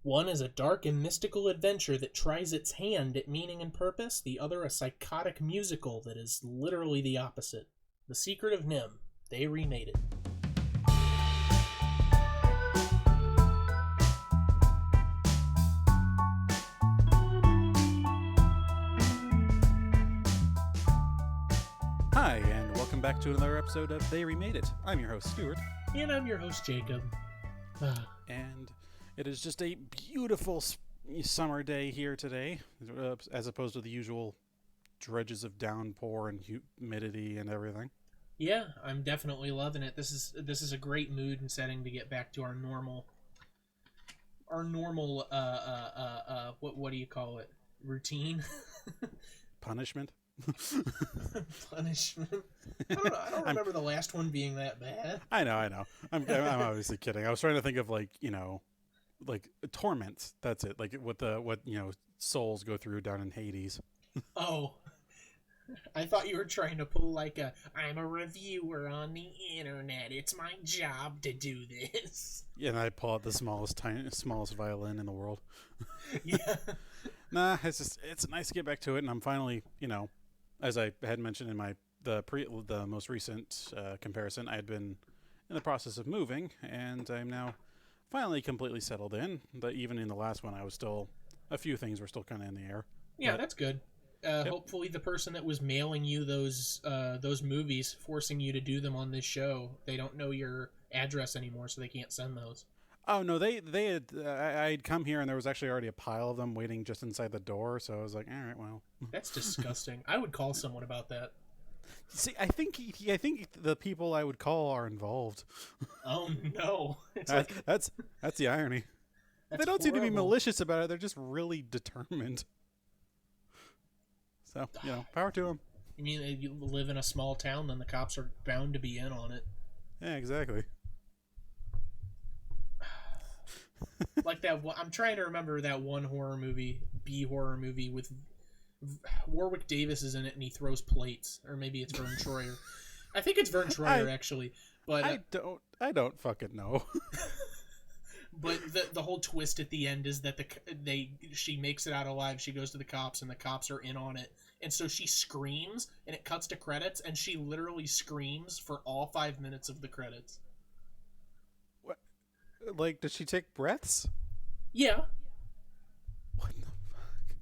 One is a dark and mystical adventure that tries its hand at meaning and purpose, the other a psychotic musical that is literally the opposite. The Secret of NIMH. They Remade It. Hi, and welcome back to another episode of They Remade It. I'm your host, Stuart. And I'm your host, Jacob. And it is just a beautiful summer day here today, as opposed to the usual dredges of downpour and humidity and everything. Yeah, I'm definitely loving it. This is a great mood and setting to get back to our normal what do you call it? Routine? Punishment? Punishment. I don't remember the last one being that bad. I know. I'm obviously kidding. I was trying to think of like torment. That's it. Like what souls go through down in Hades. Oh, I thought you were trying to pull like I'm a reviewer on the internet. It's my job to do this. Yeah, and I pull out the smallest violin in the world. Yeah. Nah, it's nice to get back to it, and I'm finally, as I had mentioned in the most recent comparison, I had been in the process of moving, and I'm now finally completely settled in. But even in the last one, a few things were still kind of in the air. Yeah, that's good. Yep. Hopefully the person that was mailing you those movies, forcing you to do them on this show, they don't know your address anymore, so they can't send those. Oh no, they had. I'd come here and there was actually already a pile of them waiting just inside the door. So I was like, all right, well. That's disgusting. I would call someone about that. See, I think the people I would call are involved. Oh no, that's the irony. They don't seem to be malicious about it. They're just really determined. So, power to them. You mean you live in a small town, then the cops are bound to be in on it. Yeah, exactly. Like that, I'm trying to remember that one B-horror movie with Warwick Davis is in it and he throws plates. Or maybe it's Vern Troyer. I think it's Vern Troyer, actually. But I don't fucking know. But the whole twist at the end is that she makes it out alive. She goes to the cops, and the cops are in on it. And so she screams, and it cuts to credits, and she literally screams for all 5 minutes of the credits. What? Like, does she take breaths? Yeah. What the fuck?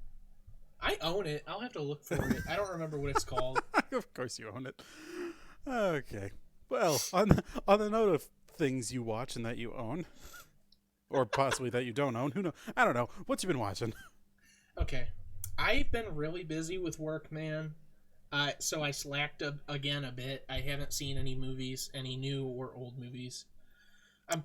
I own it. I'll have to look for it. I don't remember what it's called. Of course you own it. Okay. Well, on the note of things you watch and that you own... Or possibly that you don't own. Who knows? I don't know. What's you been watching? Okay. I've been really busy with work, man. So I slacked again a bit. I haven't seen any movies, any new or old movies.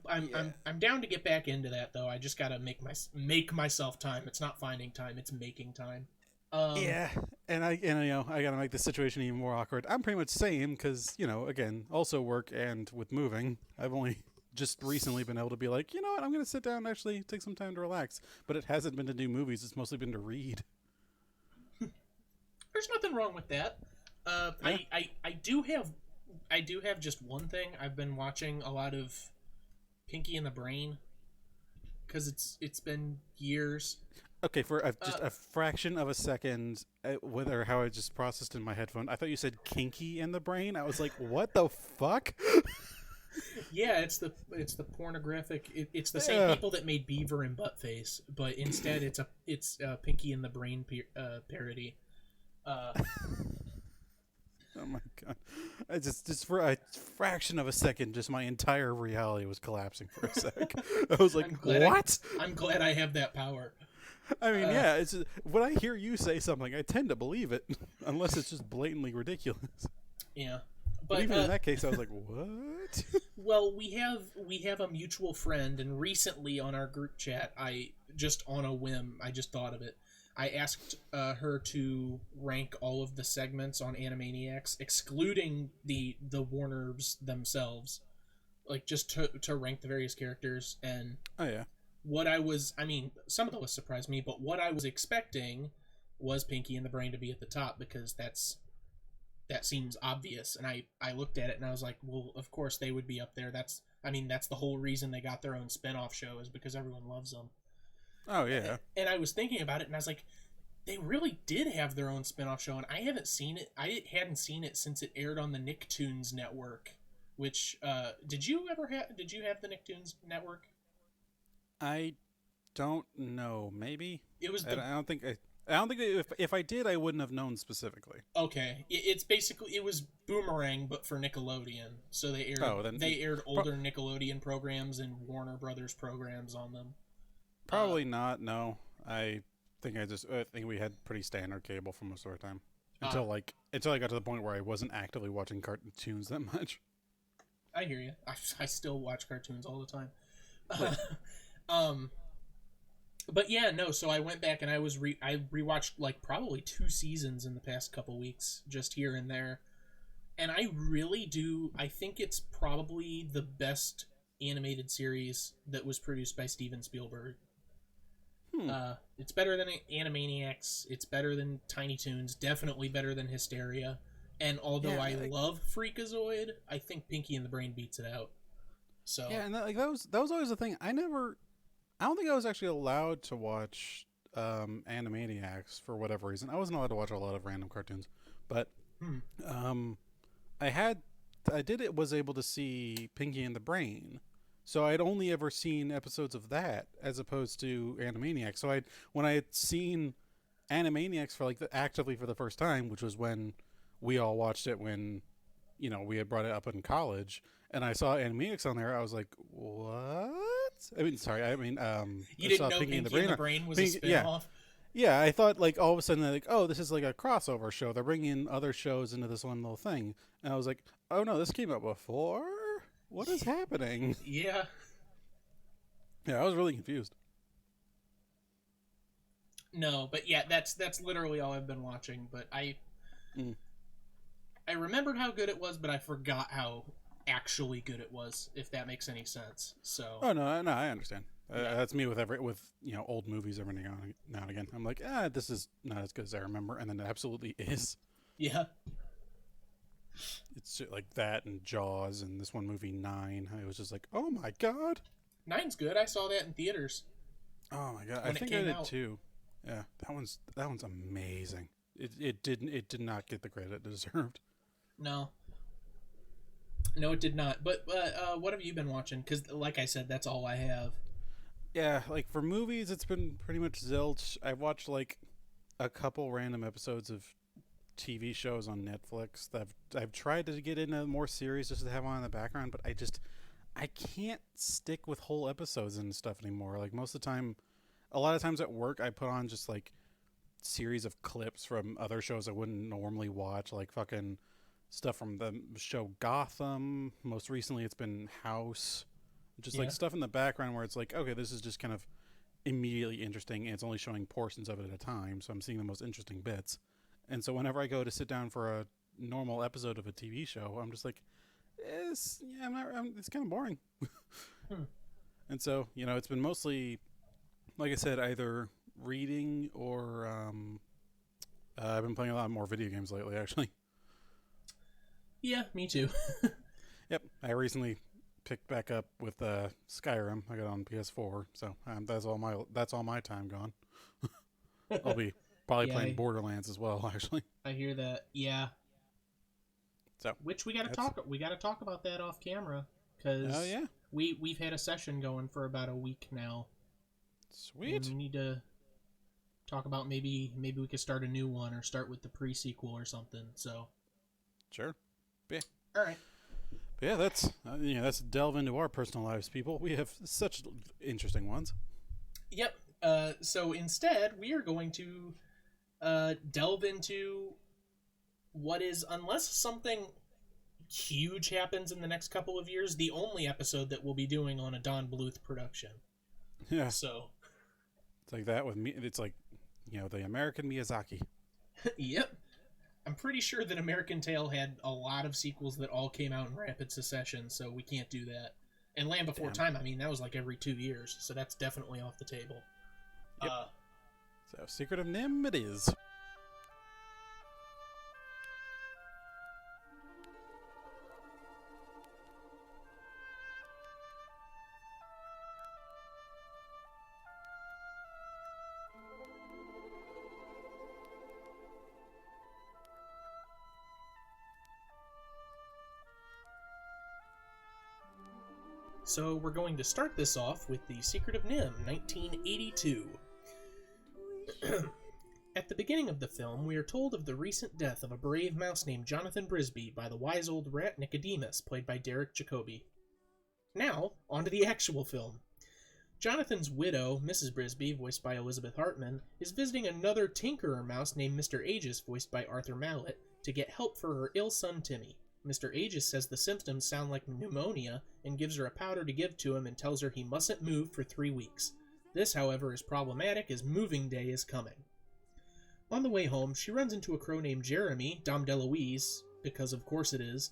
I'm down to get back into that though. I just gotta make myself time. It's not finding time. It's making time. Yeah, and I gotta make the situation even more awkward. I'm pretty much the same because again, also work and with moving, I've only just recently been able to be like, you know what, I'm going to sit down and actually take some time to relax. But it hasn't been to do movies. It's mostly been to read. There's nothing wrong with that. Yeah. I do have just one thing. I've been watching a lot of Pinky and the Brain because it's been years. Okay, for just a fraction of a second, whether how I just processed in my headphone, I thought you said Kinky in the Brain. I was like, what the fuck? Yeah, it's the pornographic. It's the same people that made Beaver and Buttface, but instead it's Pinky and the Brain parody. Oh my god! I just for a fraction of a second, just my entire reality was collapsing for a sec. I was like, "What?" I'm glad I have that power. I mean, yeah. It's just, when I hear you say something, I tend to believe it, unless it's just blatantly ridiculous. Yeah. But even in that case, I was like, "What?" Well, we have a mutual friend, and recently on our group chat, I just on a whim, I just thought of it. I asked her to rank all of the segments on Animaniacs, excluding the Warners themselves, like just to rank the various characters. And oh yeah, some of those surprised me, but what I was expecting was Pinky and the Brain to be at the top because that seems obvious. And I looked at it and I was like, well, of course they would be up there. That's the whole reason they got their own spin-off show is because everyone loves them. Oh yeah. And I was thinking about it, and I was like, they really did have their own spin-off show, and I haven't seen it. I hadn't seen it since it aired on the Nicktoons network. Which did you ever have? Did you have the Nicktoons network? I don't know. Maybe It was I the don't think I don't think if I did, I wouldn't have known specifically. okay. It's basically, it was Boomerang, but for Nickelodeon. So Oh, then they aired pro- older Nickelodeon programs and Warner Brothers programs on them. probably not. No, I think we had pretty standard cable for most of our time until I got to the point where I wasn't actively watching cartoons that much. I hear you. I still watch cartoons all the time. Right. um, but yeah, no. So I went back and I rewatched like probably 2 seasons in the past couple weeks, just here and there, and I really do. I think it's probably the best animated series that was produced by Steven Spielberg. Hmm. It's better than Animaniacs. It's better than Tiny Toons. Definitely better than Hysteria. And although Yeah, I love Freakazoid, I think Pinky and the Brain beats it out. So Yeah, and that was always the thing. I don't think I was actually allowed to watch Animaniacs for whatever reason. I wasn't allowed to watch a lot of random cartoons, but um, I did it was able to see Pinky and the Brain. So I'd only ever seen episodes of that as opposed to Animaniacs. So when I had seen Animaniacs for actively for the first time, which was when we all watched it when we had brought it up in college, and I saw Animaniacs on there, I was like, what? I mean, sorry, I mean, you I didn't saw know Pinky and the Brain was a spin-off? Yeah, I thought all of a sudden oh, this is like a crossover show. They're bringing other shows into this one little thing, and I was like, oh no, this came out before. What is happening? Yeah. Yeah, I was really confused. No, but yeah, that's literally all I've been watching. But I remembered how good it was, but I forgot how actually good it was. If that makes any sense. So. Oh no, I understand. Yeah. That's me with old movies every now and again. I'm like, this is not as good as I remember, and then it absolutely is. Yeah. It's like that and Jaws and this one movie 9. I was just like, oh my god. 9's good. I saw that in theaters. Oh my god, when I think I did too. Yeah, that one's amazing. It did not get the credit it deserved. No, it did not. But what have you been watching? Because, like I said, that's all I have. Yeah, like for movies, it's been pretty much zilch. I've watched a couple random episodes of TV shows on Netflix. I've tried to get into more series just to have on in the background, but I can't stick with whole episodes and stuff anymore. Like most of the time, a lot of times at work, I put on just series of clips from other shows I wouldn't normally watch, like fucking stuff from the show Gotham. Most recently, it's been House. Just stuff in the background where it's like, okay, this is just kind of immediately interesting, and it's only showing portions of it at a time, so I'm seeing the most interesting bits. And so whenever I go to sit down for a normal episode of a TV show, I'm just like, it's kind of boring. And so, it's been mostly, like I said, either reading or I've been playing a lot more video games lately, actually. Yeah, me too. Yep, I recently picked back up with Skyrim. I got on PS4, so that's all my time gone. I'll be probably playing Borderlands as well, actually. I hear that. Yeah. So, which we got to talk about that off camera, because we've had a session going for about a week now. Sweet. And we need to talk about maybe we could start a new one or start with the pre-sequel or something. So. Sure. Yeah. All right. But yeah, that's delve into our personal lives, people. We have such interesting ones. Yep. So instead, we are going to delve into what is, unless something huge happens in the next couple of years, the only episode that we'll be doing on a Don Bluth production. Yeah. So. It's like that with me. It's like, the American Miyazaki. Yep. I'm pretty sure that American Tail had a lot of sequels that all came out in rapid succession, so we can't do that. And Land Before Time, I mean, that was like every 2 years, so that's definitely off the table. Yep. So, Secret of NIMH it is. So we're going to start this off with The Secret of NIMH, 1982. At the beginning of the film, we are told of the recent death of a brave mouse named Jonathan Brisby by the wise old rat Nicodemus, played by Derek Jacobi. Now, on to the actual film. Jonathan's widow, Mrs. Brisby, voiced by Elizabeth Hartman, is visiting another tinkerer mouse named Mr. Aegis, voiced by Arthur Mallet, to get help for her ill son Timmy. Mr. Aegis says the symptoms sound like pneumonia and gives her a powder to give to him and tells her he mustn't move for 3 weeks. This, however, is problematic as moving day is coming. On the way home, she runs into a crow named Jeremy, Dom DeLuise, because of course it is,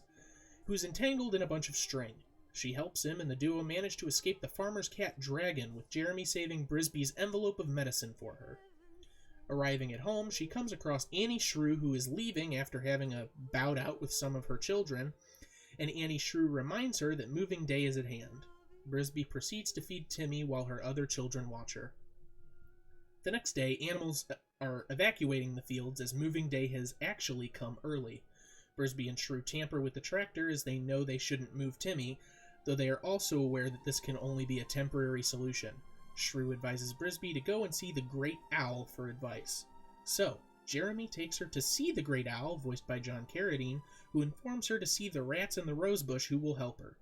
who's entangled in a bunch of string. She helps him, and the duo manage to escape the farmer's cat Dragon, with Jeremy saving Brisby's envelope of medicine for her. Arriving at home, she comes across Annie Shrew, who is leaving after having a bout out with some of her children, and Annie Shrew reminds her that moving day is at hand. Brisby proceeds to feed Timmy while her other children watch her. The next day, animals are evacuating the fields as moving day has actually come early. Brisby and Shrew tamper with the tractor as they know they shouldn't move Timmy, though they are also aware that this can only be a temporary solution. Shrew advises Brisby to go and see the Great Owl for advice. So, Jeremy takes her to see the Great Owl, voiced by John Carradine, who informs her to see the rats in the rosebush who will help her.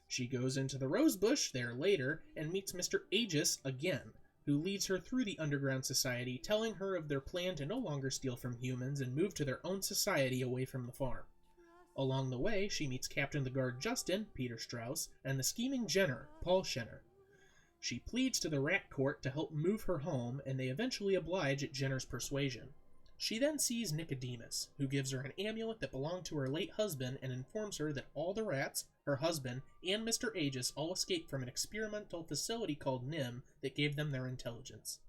She goes into the rosebush there later and meets Mr. Aegis again, who leads her through the underground society, telling her of their plan to no longer steal from humans and move to their own society away from the farm. Along the way, she meets Captain the Guard Justin, Peter Strauss, and the scheming Jenner, Paul Schenner. She pleads to the Rat Court to help move her home, and they eventually oblige at Jenner's persuasion. She then sees Nicodemus, who gives her an amulet that belonged to her late husband and informs her that all the rats, her husband, and Mr. Aegis all escaped from an experimental facility called NIMH that gave them their intelligence.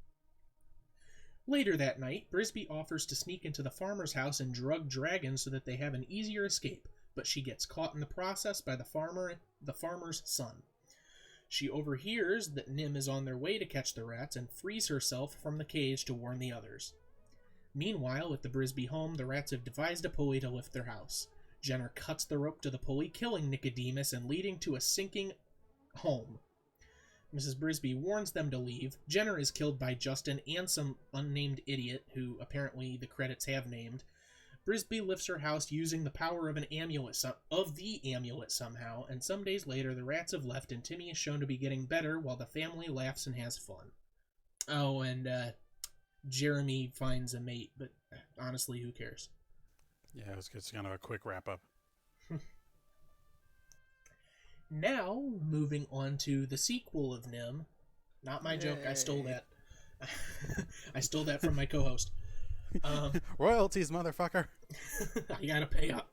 Later that night, Brisby offers to sneak into the farmer's house and drug Dragon so that they have an easier escape, but she gets caught in the process by the farmer's son. She overhears that NIMH is on their way to catch the rats and frees herself from the cage to warn the others. Meanwhile, at the Brisby home, the rats have devised a pulley to lift their house. Jenner cuts the rope to the pulley, killing Nicodemus and leading to a sinking home. Mrs. Brisby warns them to leave. Jenner is killed by Justin and some unnamed idiot, who apparently the credits have named. Brisby lifts her house using the power of the amulet somehow, and some days later the rats have left and Timmy is shown to be getting better while the family laughs and has fun. Oh, and Jeremy finds a mate, but honestly, who cares? Yeah, it's kind of a quick wrap-up. Now, moving on to the sequel of NIMH. Not my joke, I stole that. I stole that from my co-host. Royalties, motherfucker. I gotta pay up.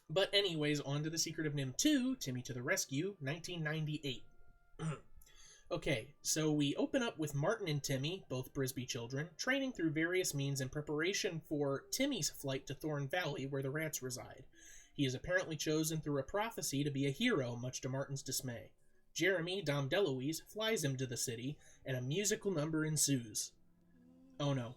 But anyways, on to The Secret of NIMH 2, Timmy to the Rescue, 1998. Okay, so we open up with Martin and Timmy, both Brisby children, training through various means in preparation for Timmy's flight to Thorn Valley, where the rats reside. He is apparently chosen through a prophecy to be a hero, much to Martin's dismay. Jeremy, Dom DeLuise, flies him to the city, and a musical number ensues. Oh no.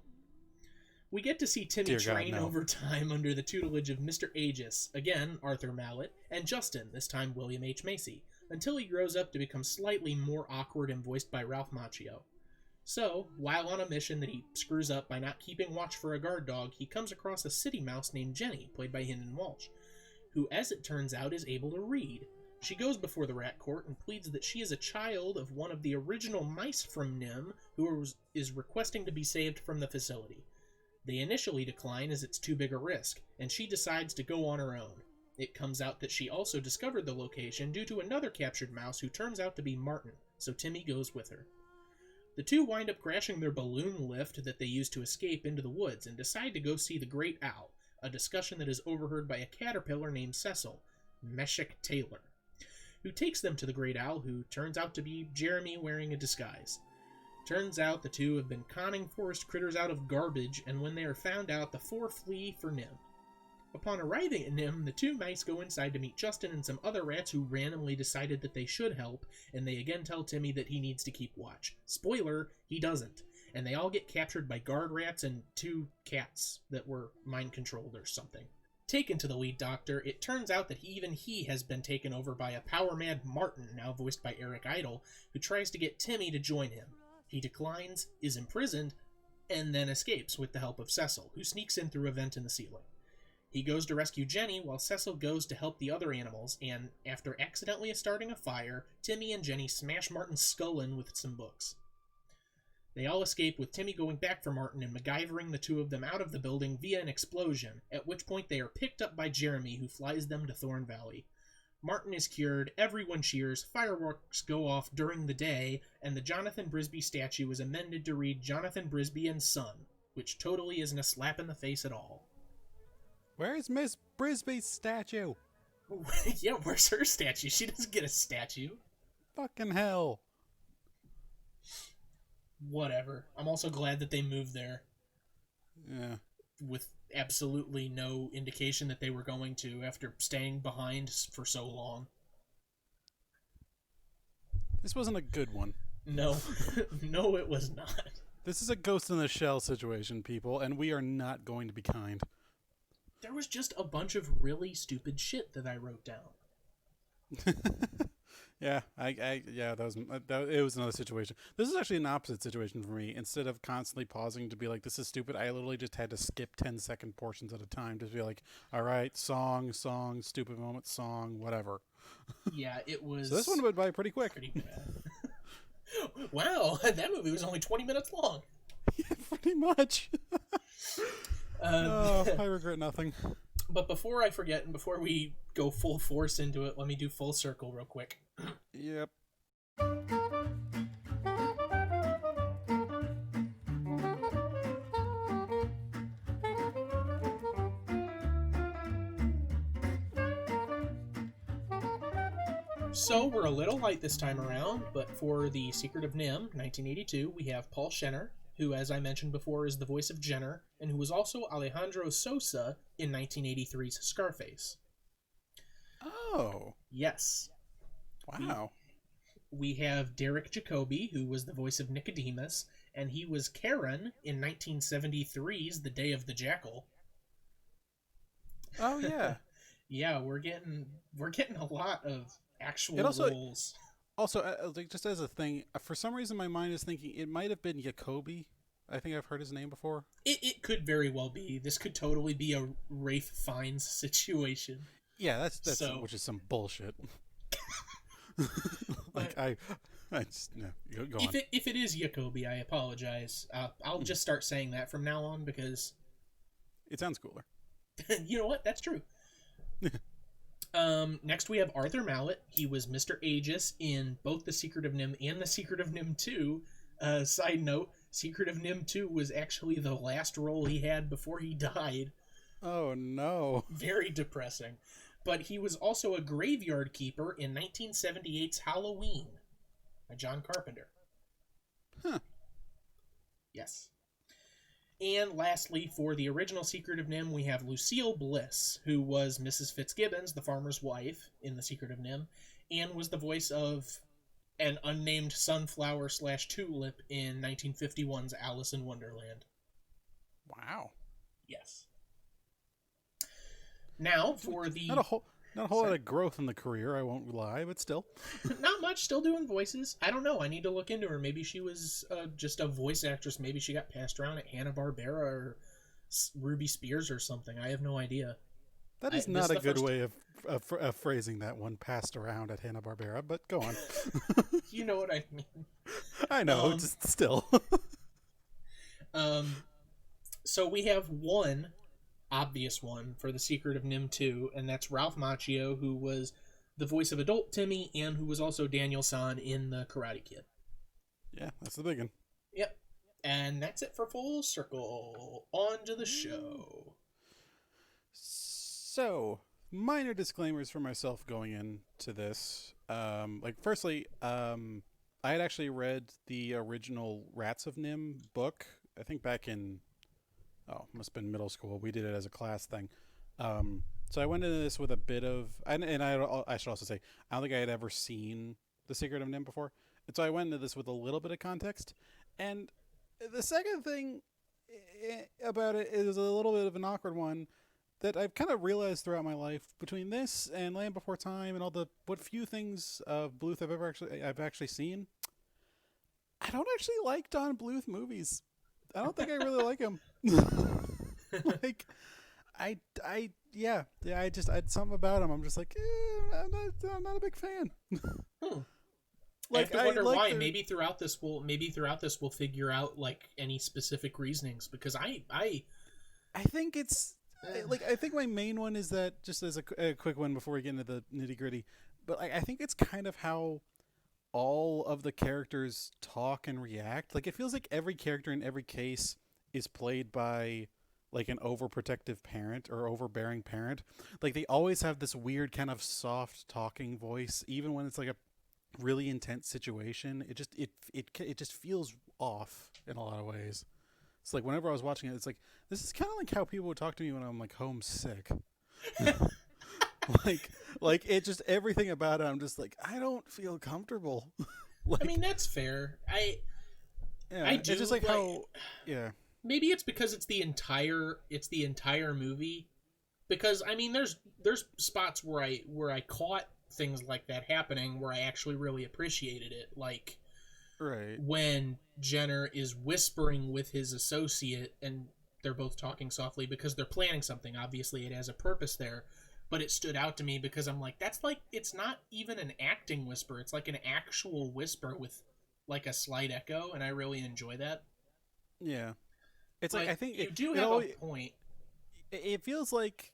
We get to see Timmy train over time under the tutelage of Mr. Aegis, again Arthur Mallet, and Justin, this time William H. Macy, until he grows up to become slightly more awkward and voiced by Ralph Macchio. So, while on a mission that he screws up by not keeping watch for a guard dog, he comes across a city mouse named Jenny, played by Hynden Walsh, who, as it turns out, is able to read. She goes before the Rat Court and pleads that she is a child of one of the original mice from NIMH who is requesting to be saved from the facility. They initially decline as it's too big a risk, and she decides to go on her own. It comes out that she also discovered the location due to another captured mouse who turns out to be Martin, so Timmy goes with her. The two wind up crashing their balloon lift that they use to escape into the woods and decide to go see the Great Owl, a discussion that is overheard by a caterpillar named Cecil, Meshach Taylor, who takes them to the Great Owl, who turns out to be Jeremy wearing a disguise. Turns out the two have been conning forest critters out of garbage, and when they are found out, the four flee for NIMH. Upon arriving at NIMH, the two mice go inside to meet Justin and some other rats who randomly decided that they should help, and they again tell Timmy that he needs to keep watch. Spoiler, he doesn't. And they all get captured by guard rats and two cats that were mind-controlled or something. Taken to the lead doctor, it turns out that even he has been taken over by a power-mad Martin, now voiced by Eric Idle, who tries to get Timmy to join him. He declines, is imprisoned, and then escapes with the help of Cecil, who sneaks in through a vent in the ceiling. He goes to rescue Jenny while Cecil goes to help the other animals, and after accidentally starting a fire, Timmy and Jenny smash Martin's skull in with some books. They all escape, with Timmy going back for Martin and MacGyvering the two of them out of the building via an explosion, at which point they are picked up by Jeremy, who flies them to Thorn Valley. Martin is cured, everyone cheers, fireworks go off during the day, and the Jonathan Brisby statue is amended to read Jonathan Brisby and Son, which totally isn't a slap in the face at all. Where's Miss Brisby's statue? Yeah, where's her statue? She doesn't get a statue. Fucking hell. Whatever. I'm also glad that they moved there. Yeah. With absolutely no indication that they were going to after staying behind for so long. This wasn't a good one. No. No, it was not. This is a Ghost in the Shell situation, people, and we are not going to be kind. There was just a bunch of really stupid shit that I wrote down. Yeah, it was another situation. This is actually an opposite situation for me. Instead of constantly pausing to be like, this is stupid, I literally just had to skip 10-second portions at a time to be like, all right, song, stupid moment, song, whatever. Yeah, it was... So this one went by pretty quick. Pretty bad. Wow, that movie was only 20 minutes long. Yeah, pretty much. I regret nothing. But before I forget, and before we go full force into it, let me do full circle real quick. Yep. So we're a little light this time around, but for The Secret of NIMH, 1982, we have Paul Schenner, who, as I mentioned before, is the voice of Jenner, and who was also Alejandro Sosa in 1983's Scarface. Oh. Yes. Wow. We have Derek Jacobi, who was the voice of Nicodemus, and he was Karen in 1973's The Day of the Jackal. Oh, yeah. Yeah, we're getting a lot of actual roles. Also, just as a thing, for some reason my mind is thinking it might have been Jacoby. I think I've heard his name before. It could very well be. This could totally be a Rafe Fiennes situation. Yeah, that's so, which is some bullshit. Like I just no. Go on. If it is Jacoby, I apologize. I'll just start saying that from now on because it sounds cooler. You know what? That's true. Next we have Arthur Mallet. He was Mr. Aegis in both The Secret of NIMH and The Secret of NIMH 2. Side note, Secret of NIMH 2 was actually the last role he had before he died. Oh, no. Very depressing. But he was also a graveyard keeper in 1978's Halloween by John Carpenter. Huh. Yes. And lastly, for the original Secret of NIMH, we have Lucille Bliss, who was Mrs. Fitzgibbons, the farmer's wife, in The Secret of NIMH, and was the voice of an unnamed sunflower/tulip in 1951's Alice in Wonderland. Wow. Yes. Now, for the... Not a whole lot of growth in the career, I won't lie, but still. Not much, still doing voices. I don't know, I need to look into her. Maybe she was just a voice actress. Maybe she got passed around at Hanna-Barbera or Ruby Spears or something. I have no idea. That is not a good way of phrasing that one, passed around at Hanna-Barbera, but go on. You know what I mean. I know, just still. So we have one obvious one for The Secret of NIMH 2, and that's Ralph Macchio, who was the voice of adult Timmy and who was also Daniel San in The Karate Kid. Yeah, that's the big one. Yep. And that's it for Full Circle. On to the show. So, minor disclaimers for myself going into this. Firstly, I had actually read the original Rats of NIMH book, I think back in... must have been middle school. We did it as a class thing. So I went into this with a bit of... I should also say, I don't think I had ever seen The Secret of NIMH before. And so I went into this with a little bit of context. And the second thing about it is a little bit of an awkward one. that I've kind of realized throughout my life between this and Land Before Time and all the what few things of Bluth I've actually seen. I don't actually like Don Bluth movies. I don't think I really like him. Like, yeah. I something about him. I'm just like, I'm not a big fan. Hmm. Like, I have to wonder like why. Maybe throughout this we'll figure out like any specific reasonings, because I think it's like I think my main one is that, just as a quick one before we get into the nitty gritty, but I think it's kind of how all of the characters talk and react. Like, it feels like every character in every case is played by like an overprotective parent or overbearing parent. Like, they always have this weird kind of soft talking voice, even when it's like a really intense situation. It just feels off in a lot of ways. It's like whenever I was watching it, it's like, this is kind of like how people would talk to me when I'm like homesick. like it just, everything about it, I'm just like, I don't feel comfortable. Like, I mean, that's fair. I do. it's just like how, yeah. Maybe it's because it's the entire movie. Because I mean, there's spots where I caught things like that happening where I actually really appreciated it, like Right. when Jenner is whispering with his associate and they're both talking softly because they're planning something. Obviously, it has a purpose there, but it stood out to me because I'm like, that's like, it's not even an acting whisper. It's like an actual whisper with like a slight echo, and I really enjoy that. Yeah. It's But like, I think you do have a point. it feels like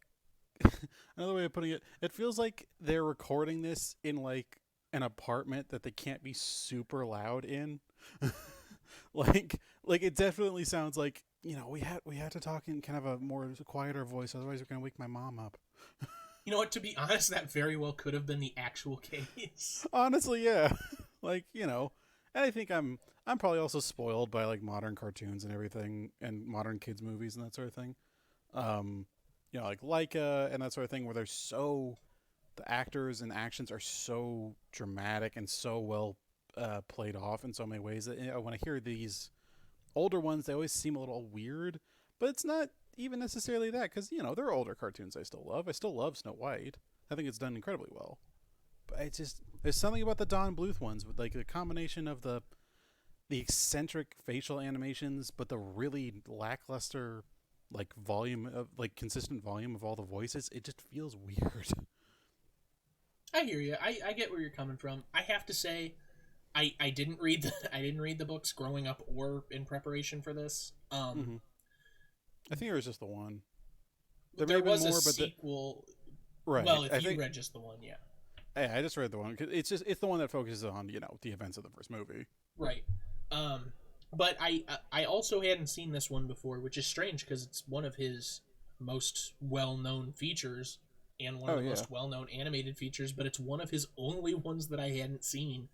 another way of putting it, it feels like they're recording this in like an apartment that they can't be super loud in. like it definitely sounds like, we had to talk in kind of a more quieter voice, otherwise we're gonna wake my mom up. You know what? To be honest, that very well could have been the actual case. Honestly, yeah. Like, and I think I'm probably also spoiled by like modern cartoons and everything, and modern kids movies and that sort of thing. Like Leica and that sort of thing, where the actors and actions are so dramatic and so well played off in so many ways that, when I hear these older ones, they always seem a little weird. But it's not even necessarily that, because there are older cartoons I still love. I still love Snow White. I think it's done incredibly well. But it's just, there's something about the Don Bluth ones with like the combination of the eccentric facial animations, but the really lackluster like volume of like consistent volume of all the voices. It just feels weird. I hear you. I get where you're coming from. I have to say, I didn't read the books growing up or in preparation for this. Mm-hmm. I think it was just the one. There was a sequel. Right. Well, if you read just the one, yeah. Yeah, I just read the one. It's the one that focuses on the events of the first movie. Right. But I also hadn't seen this one before, which is strange because it's one of his most well-known features and one of the most well-known animated features, but it's one of his only ones that I hadn't seen.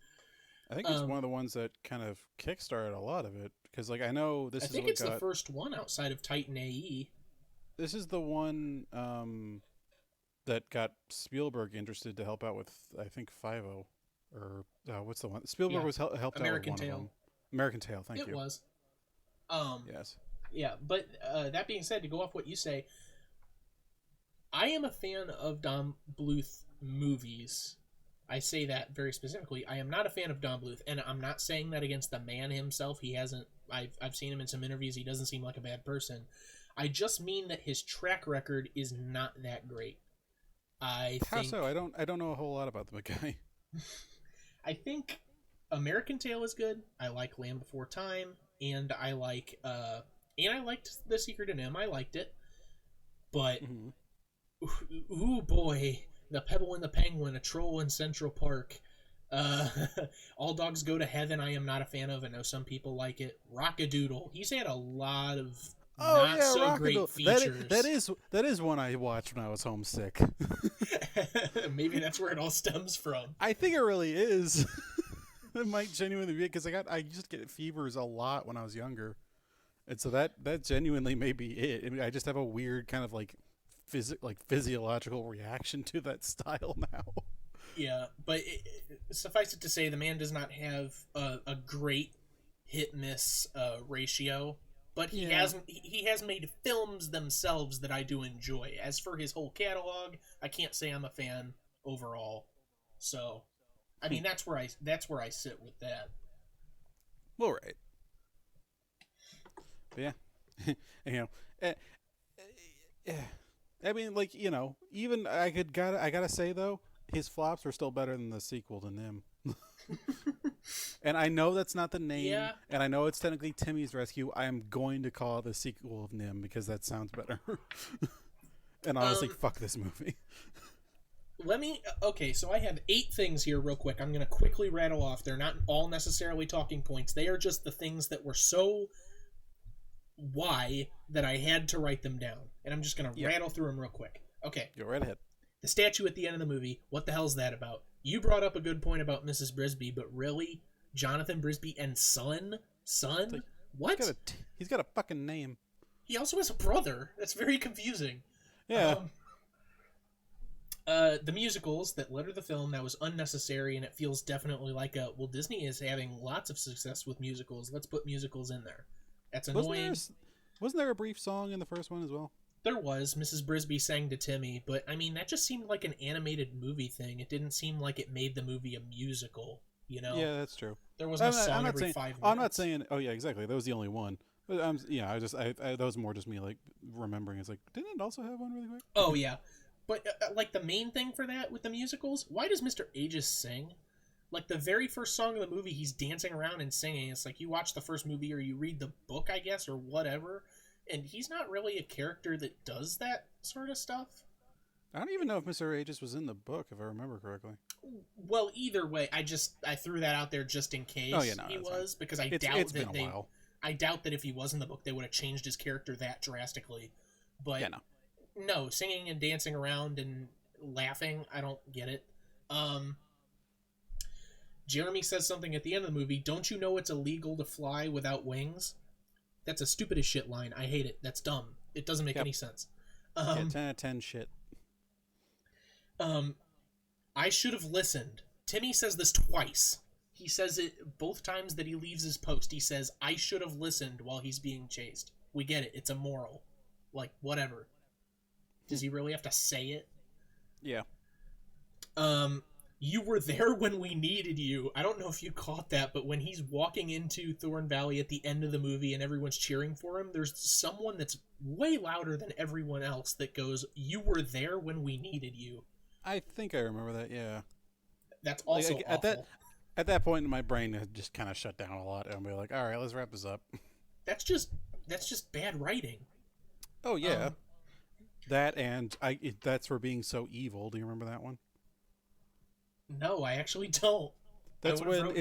I think it's one of the ones that kind of kickstarted a lot of it, because like I know this. I think it's the first one outside of Titan AE. This is the one that got Spielberg interested to help out with, I think, 5-0, or what's the one? Spielberg was helped out with American one Tail. of them. American Tail, thank you. It was. Yes. Yeah, but that being said, to go off what you say, I am a fan of Don Bluth movies. I say that very specifically. I am not a fan of Don Bluth, and I'm not saying that against the man himself. He hasn't. I've seen him in some interviews. He doesn't seem like a bad person. I just mean that his track record is not that great. How so? I don't know a whole lot about the guy. I think American Tail is good. I like Land Before Time, and I liked The Secret of NIMH. I liked it, but ooh boy, The Pebble and the Penguin, A Troll in Central Park, All Dogs Go to Heaven. I am not a fan of. I know some people like it. Rockadoodle. He's had a lot of not so great features. That is one I watched when I was homesick. Maybe that's where it all stems from. I think it really is. It might genuinely be, because I used to get fevers a lot when I was younger, and so that genuinely may be it. I mean, I just have a weird kind of like physiological reaction to that style now. Yeah, but suffice it to say, the man does not have a great hit-miss ratio, But he has made films themselves that I do enjoy. As for his whole catalog, I can't say I'm a fan overall. So, I mean, that's where I sit with that. All right. But yeah, I mean, like, even I gotta say though, his flops are still better than the sequel to NIMH. And I know that's not the name, and I know it's technically Timmy's Rescue. I am going to call it the sequel of NIMH because that sounds better. And honestly, fuck this movie. Okay, so I have 8 things here real quick. I'm going to quickly rattle off. They're not all necessarily talking points. They are just the things that were so why that I had to write them down. And I'm just going to rattle through them real quick. Okay. Go right ahead. The statue at the end of the movie, what the hell's that about? You brought up a good point about Mrs. Brisby, but really? Jonathan Brisby and son? Son? What? He's got a fucking name. He also has a brother. That's very confusing. Yeah. The musicals that led to the film, that was unnecessary, and it feels definitely like Disney is having lots of success with musicals. Let's put musicals in there. That's annoying. Wasn't there a brief song in the first one as well? There was. Mrs. Brisby sang to Timmy, but I mean, that just seemed like an animated movie thing. It didn't seem like it made the movie a musical, Yeah, that's true. There wasn't a song every 5 minutes. I'm not saying, oh yeah, exactly. That was the only one. But that was more just me, like, remembering. It's like, didn't it also have one really quick? Oh, yeah. But, like, the main thing for that with the musicals, why does Mr. Aegis sing? Like, the very first song of the movie, he's dancing around and singing. It's like, you watch the first movie or you read the book, I guess, or whatever, and he's not really a character that does that sort of stuff. I don't even know if Mr. Aegis was in the book, if I remember correctly. Well, either way, I threw that out there just in case he was, fine. Because I doubt that if he was in the book, they would have changed his character that drastically. But no, singing and dancing around and laughing, I don't get it. Jeremy says something at the end of the movie, don't you know it's illegal to fly without wings? That's a stupid as shit line. I hate it. That's dumb. It doesn't make any sense. 10 out of 10 shit. I should have listened. Timmy says this twice. He says it both times that he leaves his post. He says, I should have listened while he's being chased. We get it. It's immoral. Like, whatever. Does he really have to say it? Yeah. You were there when we needed you. I don't know if you caught that, but when he's walking into Thorn Valley at the end of the movie and everyone's cheering for him, there's someone that's way louder than everyone else that goes, you were there when we needed you. I think I remember that, yeah. That's also awful. At that point, my brain had just kind of shut down a lot, and I'll be like, all right, let's wrap this up. That's just bad writing. Oh, yeah. That and that's for being so evil. Do you remember that one? No, I actually don't. That's when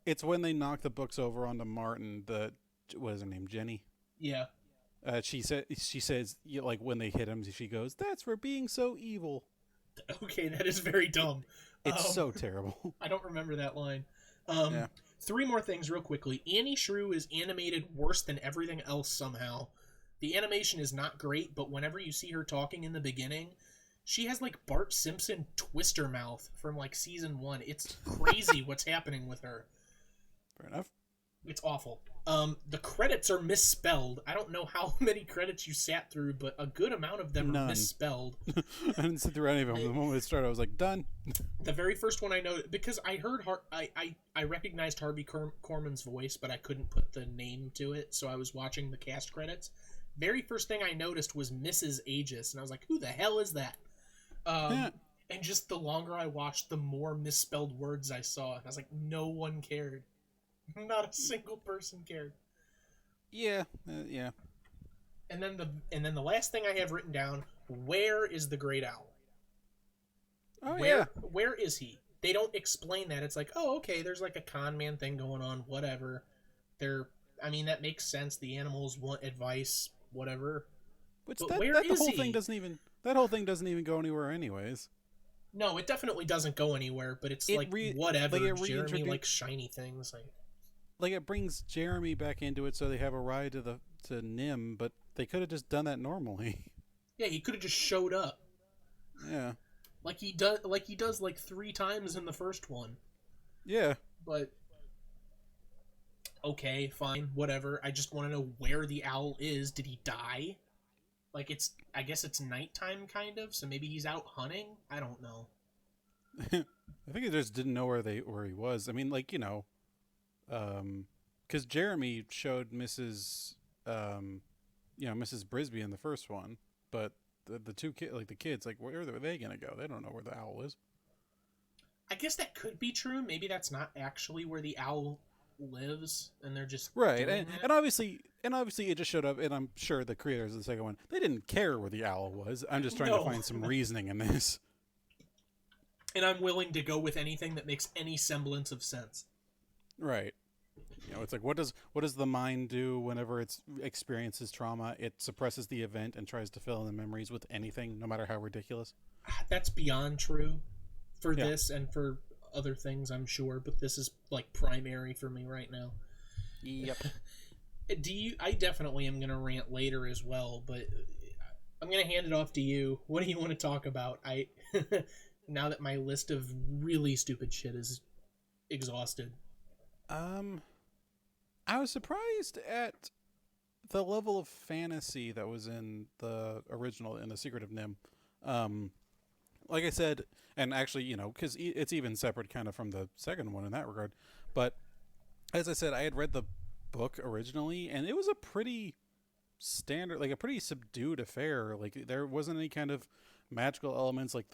it's when they knock the books over onto Martin. What is her name? Jenny. Yeah. She says like when they hit him, she goes, "That's for being so evil." Okay, that is very dumb. It's so terrible. I don't remember that line. 3 more things real quickly. Annie Shrew is animated worse than everything else somehow. The animation is not great, but whenever you see her talking in the beginning, she has like Bart Simpson twister mouth from like season 1. It's crazy what's happening with her. Fair enough. It's awful. The credits are misspelled. I don't know how many credits you sat through, but a good amount of them are misspelled. I didn't sit through any of them. The moment it started, I was like, done. The very first one I know, because I heard, I recognized Harvey Korman's voice, but I couldn't put the name to it, so I was watching the cast credits. Very first thing I noticed was Mrs. Aegis, and I was like, who the hell is that? And just the longer I watched, the more misspelled words I saw. And I was like, no one cared. Not a single person cared. Yeah, yeah. And then the last thing I have written down, where is the Great Owl? Where is he? They don't explain that. It's like, oh, okay, there's like a con man thing going on, whatever. That makes sense. The animals want advice, whatever. But the whole thing doesn't even go anywhere anyways. No, it definitely doesn't go anywhere, but it's whatever. Jeremy likes shiny things. Like it brings Jeremy back into it so they have a ride to NIMH, but they could have just done that normally. Yeah, he could have just showed up. Yeah. Like he does 3 times in the first one. Yeah. But okay, fine, whatever. I just want to know where the owl is. Did he die? Like, I guess it's nighttime, kind of, so maybe he's out hunting? I don't know. I think they just didn't know where he was. I mean, like, because Jeremy showed Mrs. Brisby in the first one, but the two the kids, like, where are they gonna go? They don't know where the owl is. I guess that could be true. Maybe that's not actually where the owl lives, and they're just Right, doing and obviously it just showed up, and I'm sure the creators of the second one, they didn't care where the owl was. I'm just trying to find some reasoning in this. And I'm willing to go with anything that makes any semblance of sense. Right. It's like, what does the mind do whenever it experiences trauma? It suppresses the event and tries to fill in the memories with anything, no matter how ridiculous. That's beyond true for this and for other things, I'm sure, but this is like primary for me right now. Yep. I definitely am going to rant later as well, but I'm going to hand it off to you. What do you want to talk about? Now that my list of really stupid shit is exhausted. I was surprised at the level of fantasy that was in the original, in The Secret of NIMH. Like I said, and actually, because it's even separate kind of from the second one in that regard. But as I said, I had read the book originally, and it was a pretty standard, like a pretty subdued affair. Like, there wasn't any kind of magical elements like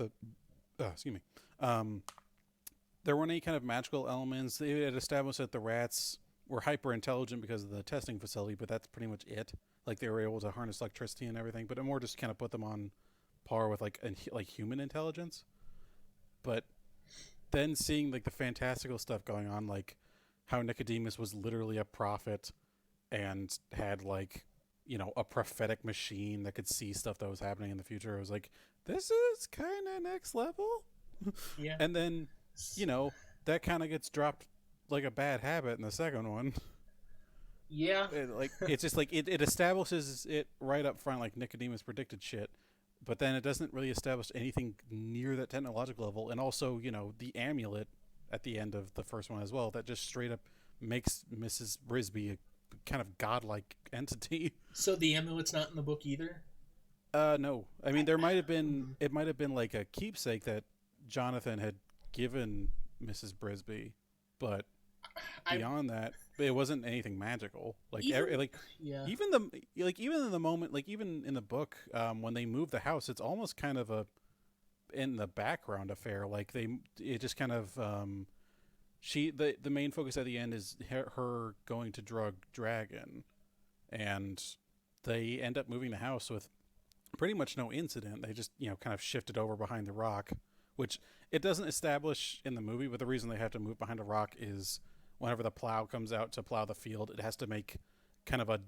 excuse me. There weren't any kind of magical elements. They had established that the rats were hyper intelligent because of the testing facility, but that's pretty much it. Like, they were able to harness electricity and everything, but it more just kind of put them on par with like human intelligence. But then seeing like the fantastical stuff going on, like how Nicodemus was literally a prophet and had like a prophetic machine that could see stuff that was happening in the future, I was like, this is kind of next level. Yeah. And then that kind of gets dropped like a bad habit in the second one. Yeah. It's just like it establishes it right up front, like Nicodemus predicted shit, but then it doesn't really establish anything near that technological level. And also, the amulet at the end of the first one as well, that just straight up makes Mrs. Brisby a kind of godlike entity. So the amulet's not in the book either? No. I mean, it might have been like a keepsake that Jonathan had given Mrs. Brisby, but beyond that, it wasn't anything magical. Like, even in the moment, like even in the book, when they move the house, it's almost kind of a in the background affair. Like, it just kind of the main focus at the end is her going to drug Dragon, and they end up moving the house with pretty much no incident. They just kind of shifted over behind the rock, which it doesn't establish in the movie, but the reason they have to move behind a rock is whenever the plow comes out to plow the field, it has to make kind of a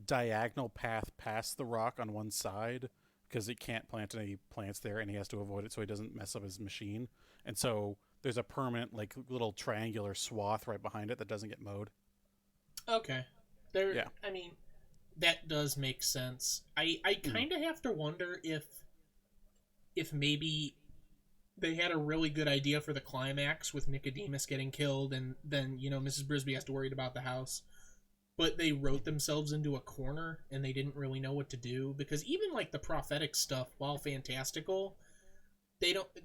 diagonal path past the rock on one side, because it can't plant any plants there, and he has to avoid it so he doesn't mess up his machine. And so there's a permanent like little triangular swath right behind it that doesn't get mowed. Okay. I mean, that does make sense. I kind of have to wonder if maybe they had a really good idea for the climax with Nicodemus getting killed, and then Mrs. Brisby has to worry about the house, but they wrote themselves into a corner and they didn't really know what to do, because even like the prophetic stuff, while fantastical,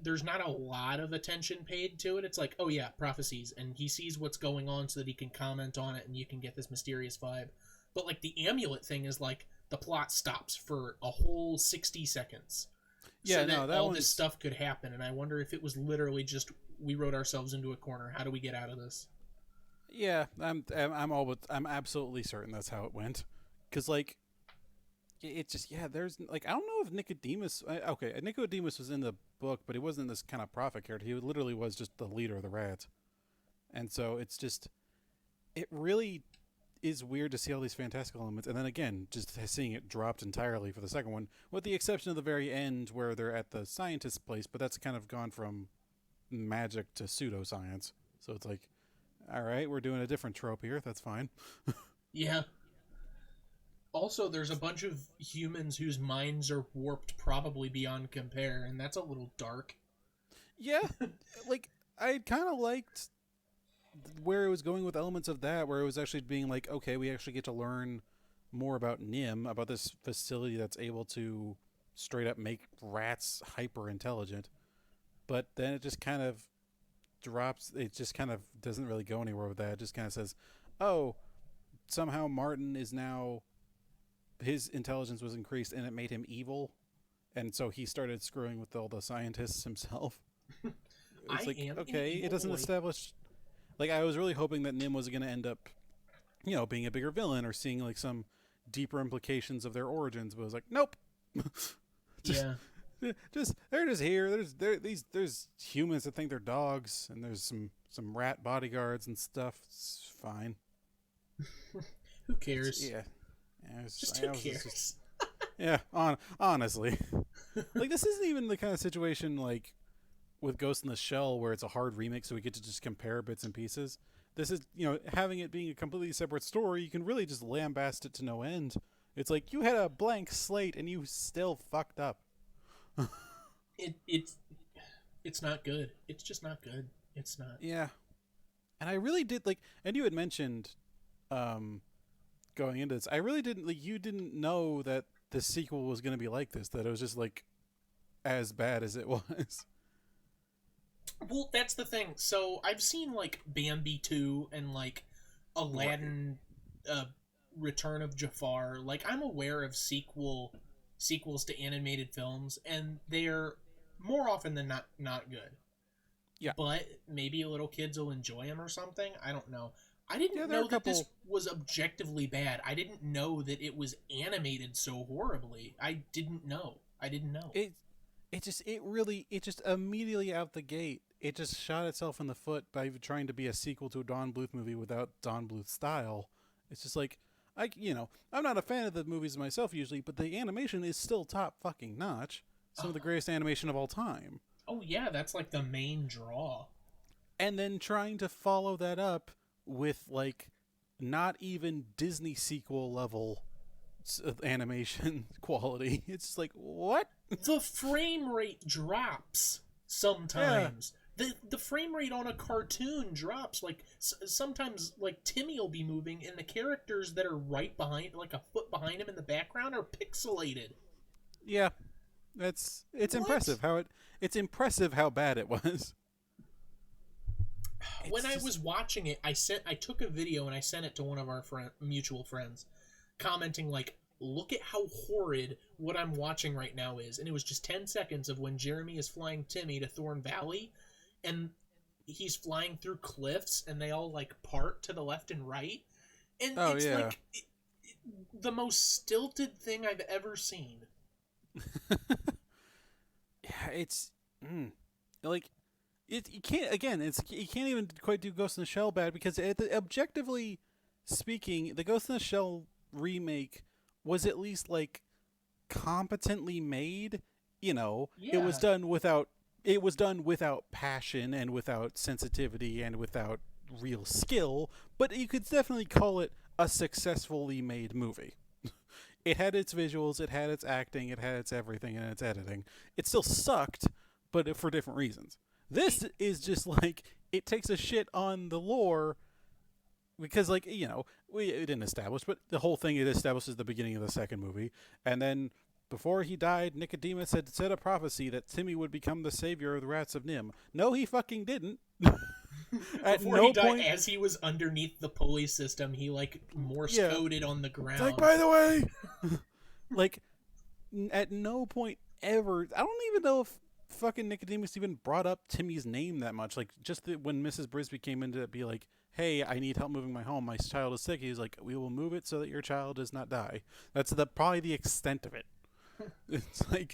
there's not a lot of attention paid to it. It's like, oh yeah, prophecies, and he sees what's going on so that he can comment on it, and you can get this mysterious vibe. But like the amulet thing is like the plot stops for a whole 60 seconds. Yeah, so that all this stuff could happen, and I wonder if it was literally just, we wrote ourselves into a corner. How do we get out of this? Yeah, I'm absolutely certain that's how it went, because like it's just there's like, I don't know if Nicodemus was in the book, but he wasn't this kind of prophet character. He literally was just the leader of the rats, and so it's just, it really is weird to see all these fantastical elements, and then again, just seeing it dropped entirely for the second one, with the exception of the very end where they're at the scientist's place, but that's kind of gone from magic to pseudoscience. So it's like, all right, we're doing a different trope here. That's fine. Yeah. Also, there's a bunch of humans whose minds are warped probably beyond compare, and that's a little dark. Yeah, like, I kind of liked where it was going with elements of that, where it was actually being like, okay, we actually get to learn more about NIMH, about this facility that's able to straight up make rats hyper intelligent. But then it just kind of drops. It just kind of doesn't really go anywhere with that. It just kind of says, oh, somehow Martin is now, his intelligence was increased and it made him evil. And so he started screwing with all the scientists himself. It's like, okay, it doesn't establish. Like, I was really hoping that NIMH was going to end up, being a bigger villain or seeing like some deeper implications of their origins. But it was like, nope. Yeah. Just they're just here. There's humans that think they're dogs, and there's some rat bodyguards and stuff. It's fine. Who cares? Who cares? Yeah, honestly, like this isn't even the kind of situation like with Ghost in the Shell where it's a hard remake, so we get to just compare bits and pieces. This is, having it being a completely separate story, you can really just lambast it to no end. It's like you had a blank slate and you still fucked up. It's not good. It's just not good. It's not. Yeah, and I really did and you had mentioned, going into this, I really didn't you didn't know that the sequel was going to be like this. That it was just like as bad as it was. Well, that's the thing. So I've seen like Bambi 2 and like Aladdin, Return of Jafar. Like, I'm aware of sequels to animated films, and they're more often than not good. Yeah. But maybe little kids will enjoy them or something. I don't know. I didn't know that this was objectively bad. I didn't know that it was animated so horribly. I didn't know. It just immediately out the gate, it just shot itself in the foot by trying to be a sequel to a Don Bluth movie without Don Bluth style. It's just like, I'm not a fan of the movies myself usually, but the animation is still top fucking notch. Some of the greatest animation of all time. Oh yeah, that's like the main draw. And then trying to follow that up with like not even Disney sequel level animation quality. It's just like, what? The frame rate drops sometimes. Yeah. The frame rate on a cartoon drops. Like, sometimes, like, Timmy will be moving, and the characters that are right behind, like a foot behind him in the background, are pixelated. Yeah. It's impressive how bad it was. When I was watching it, I took a video and I sent it to one of our mutual friends, commenting like, look at how horrid what I'm watching right now is. And it was just 10 seconds of when Jeremy is flying Timmy to Thorn Valley, and he's flying through cliffs, and they all like part to the left and right. And it's like the most stilted thing I've ever seen. Yeah, it's like you can't even quite do Ghost in the Shell bad, because objectively speaking, the Ghost in the Shell remake was at least like competently made. Yeah. It was done without passion and without sensitivity and without real skill, but you could definitely call it a successfully made movie. It had its visuals, it had its acting, it had its everything, and its editing. It still sucked, but for different reasons. This is just like, it takes a shit on the lore, because it didn't establish, but the whole thing it establishes the beginning of the second movie, and then before he died, Nicodemus had said a prophecy that Timmy would become the savior of the rats of NIMH. No, he fucking didn't. Before he died, as he was underneath the pulley system, he Morse coded on the ground. It's by the way, at no point ever, I don't even know if fucking Nicodemus even brought up Timmy's name that much. Just when Mrs. Brisby came in to be like, hey, I need help moving my home. My child is sick. He's like, we will move it so that your child does not die. That's probably the extent of it. It's like,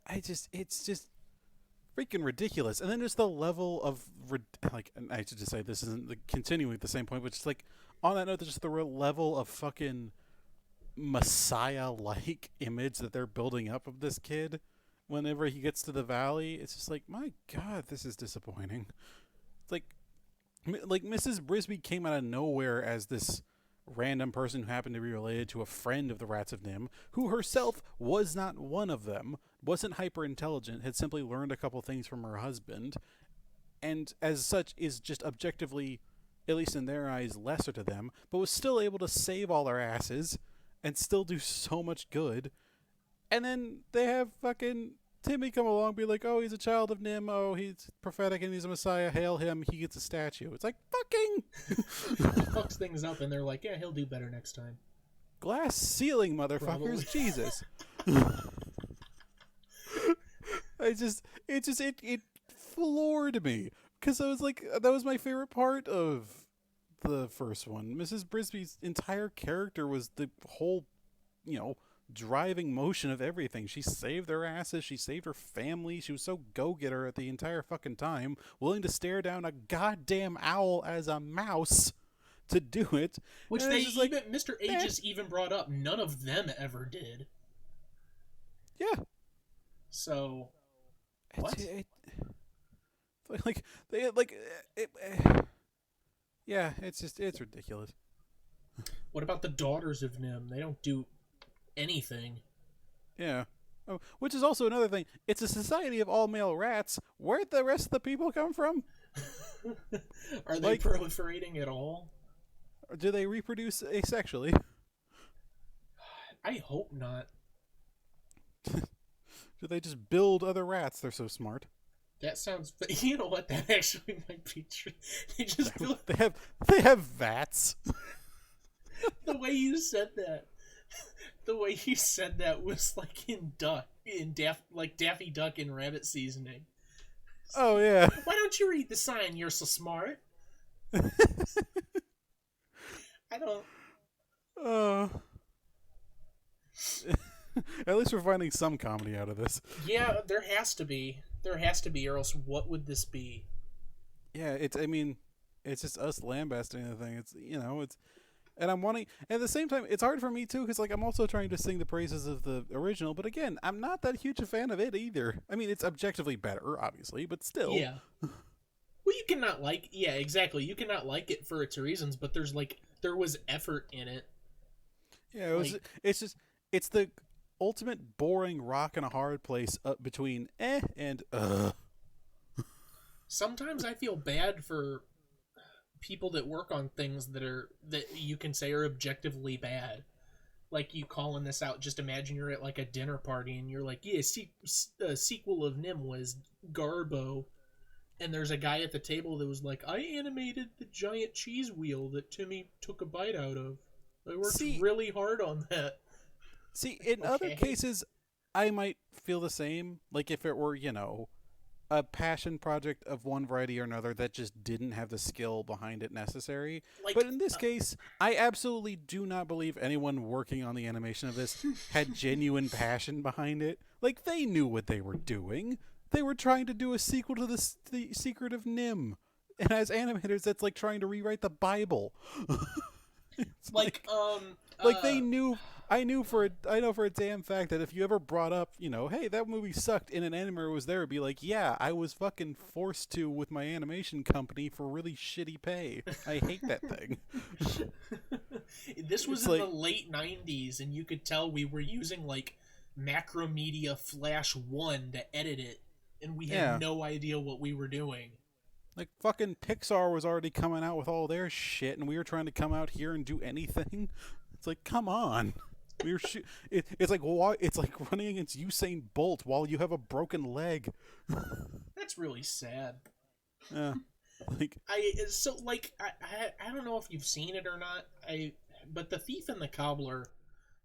it's just freaking ridiculous. And then there's the level of, and I should just say this isn't continuing at the same point, but just on that note, there's just the real level of fucking Messiah-like image that they're building up of this kid whenever he gets to the valley. It's just like, my God, this is disappointing. It's like Mrs. Brisby came out of nowhere as this random person who happened to be related to a friend of the Rats of NIMH, who herself was not one of them, wasn't hyper intelligent, had simply learned a couple things from her husband, and as such is just objectively at least in their eyes, lesser to them, but was still able to save all their asses and still do so much good. And then they have fucking Timmy come along and be like, oh, he's a child of Nim. Oh, he's prophetic and he's a messiah. Hail him. He gets a statue. It's like, fucking... He fucks things up and they're like, yeah, he'll do better next time. Glass ceiling, motherfuckers. Probably. Jesus. It floored me. Because I was like, that was my favorite part of the first one. Mrs. Brisby's entire character was the whole, driving motion of everything. She saved their asses. She saved her family. She was so go-getter at the entire fucking time, willing to stare down a goddamn owl as a mouse to do it. Which they even, like, Mr. Aegis even brought up. None of them ever did. Yeah. So, what? Yeah, it's ridiculous. What about the daughters of Nim? They don't do anything. Yeah. Oh, which is also another thing. It's a society of all male rats. Where'd the rest of the people come from? Are they proliferating at all? Or do they reproduce asexually? I hope not. Do they just build other rats? They're so smart. That sounds... You know what? That actually might be true. They just build... They have vats. The way you said that. The way you said that was like like Daffy Duck in Rabbit Seasoning. Oh, yeah. Why don't you read the sign? You're so smart. I don't... At least we're finding some comedy out of this. Yeah, there has to be. There has to be, or else what would this be? Yeah, it's just us lambasting the thing. And I'm wanting, at the same time, it's hard for me too, because like I'm also trying to sing the praises of the original, but again, I'm not that huge a fan of it either. I mean, it's objectively better, obviously, but still. Yeah. Well, you cannot like, yeah, exactly. You cannot like it for its reasons, but there was effort in it. Yeah, it's the ultimate boring rock and a hard place up between and Sometimes I feel bad for people that work on things that you can say are objectively bad. Like, you calling this out, just imagine you're at like a dinner party and you're like, yeah, sequel of NIMH was Garbo, and there's a guy at the table that was like, I animated the giant cheese wheel that Timmy took a bite out of. I worked really hard on that. See, in other cases, I might feel the same. Like if it were, a passion project of one variety or another that just didn't have the skill behind it necessary. But in this case, I absolutely do not believe anyone working on the animation of this had genuine passion behind it. Like, they knew what they were doing. They were trying to do a sequel to the Secret of NIMH. And as animators, that's like trying to rewrite the Bible. They knew... I know for a damn fact that if you ever brought up, hey, that movie sucked, and an animator was there, it'd be like, yeah, I was fucking forced to with my animation company for really shitty pay. I hate that thing. This was in the late 90s, and you could tell we were using, like, Macromedia Flash 1 to edit it, and we had no idea what we were doing. Like, fucking Pixar was already coming out with all their shit, and we were trying to come out here and do anything. It's like, come on. It's like running against Usain Bolt while you have a broken leg. That's really sad. Yeah. I don't know if you've seen it or not. But The Thief and the Cobbler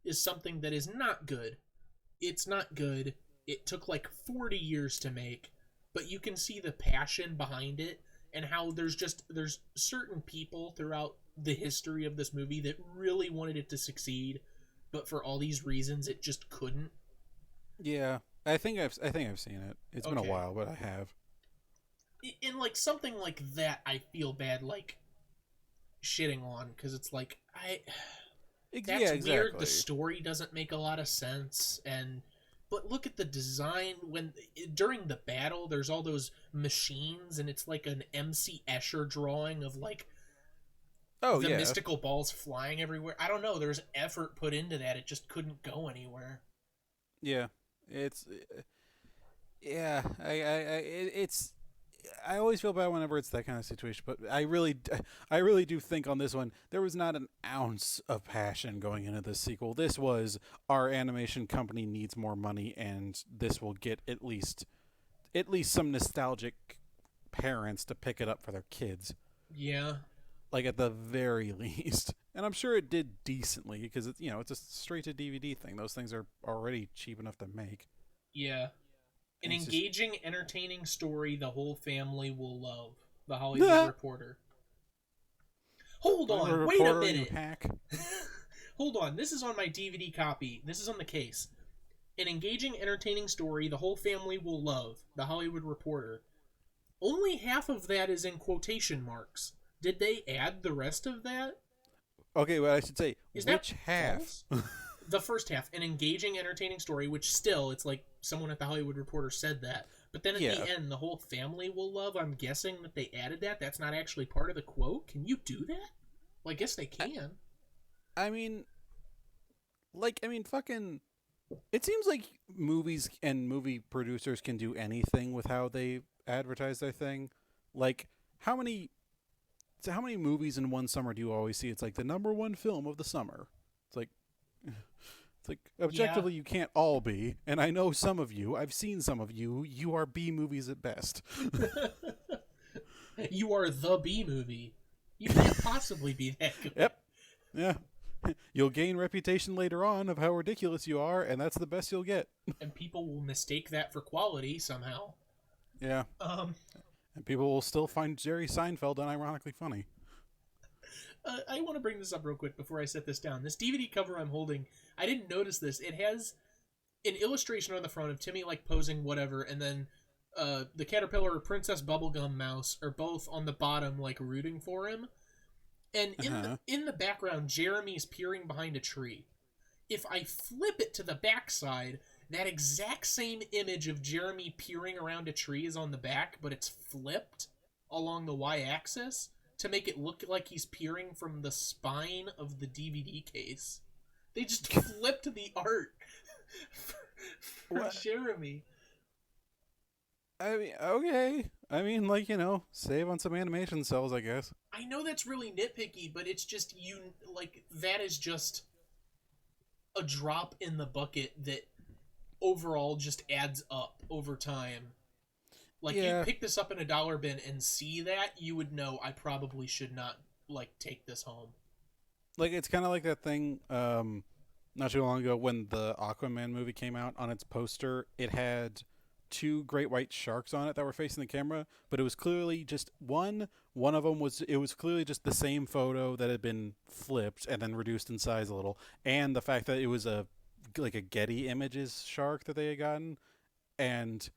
is something that is not good. It's not good. It took like 40 years to make, but you can see the passion behind it and how there's certain people throughout the history of this movie that really wanted it to succeed, but for all these reasons it just couldn't. Yeah, I think I've seen it. It's been a while, but I have. In like something like that, I feel bad like shitting on, because it's like that's weird. The story doesn't make a lot of sense, but look at the design. During the battle, there's all those machines, and it's like an M.C. Escher drawing of like mystical balls flying everywhere. I don't know. There's effort put into that. It just couldn't go anywhere. Yeah, it's I always feel bad whenever it's that kind of situation, but I really do think on this one there was not an ounce of passion going into this sequel. This was our animation company needs more money, and this will get at least some nostalgic parents to pick it up for their kids. Yeah. Like at the very least. And I'm sure it did decently because it's it's a straight to DVD thing. Those things are already cheap enough to make. Yeah. An engaging, entertaining story the whole family will love. The Hollywood Reporter. Hold on, wait a minute. Hold on, this is on my DVD copy. This is on the case. An engaging, entertaining story the whole family will love. The Hollywood Reporter. Only half of that is in quotation marks. Did they add the rest of that? Okay, well, I should say, which half? The first half, an engaging, entertaining story, which still, it's like someone at the Hollywood Reporter said that. But then at the end, the whole family will love. I'm guessing that they added that. That's not actually part of the quote. Can you do that? Well, I guess they can. Fucking... It seems like movies and movie producers can do anything with how they advertise their thing. Like, how many movies in one summer do you always see? It's like the #1 film of the summer. It's like objectively you can't all be, and I know some of you. I've seen some of you. You are B movies at best. You are the B movie. You can't possibly be that good. Yep. Yeah. You'll gain reputation later on of how ridiculous you are, and that's the best you'll get. And people will mistake that for quality somehow. Yeah. And people will still find Jerry Seinfeld unironically funny. I want to bring this up real quick before I set this down. This DVD cover I'm holding, I didn't notice this. It has an illustration on the front of Timmy like posing whatever, and then the caterpillar or Princess Bubblegum Mouse are both on the bottom like rooting for him. And in the background, Jeremy's peering behind a tree. If I flip it to the backside, that exact same image of Jeremy peering around a tree is on the back, but it's flipped along the y-axis to make it look like he's peering from the spine of the DVD case. They just flipped the art for Jeremy. I mean, okay. I mean, like, save on some animation cells, I guess. I know that's really nitpicky, but it's just, that is just a drop in the bucket that overall just adds up over time. Like, you pick this up in a dollar bin and see that, you would know I probably should not, take this home. Like, it's kind of like that thing, not too long ago when the Aquaman movie came out. On its poster, it had 2 great white sharks on it that were facing the camera, but it was clearly just one of them was clearly just the same photo that had been flipped and then reduced in size a little, and the fact that it was a Getty Images shark that they had gotten. And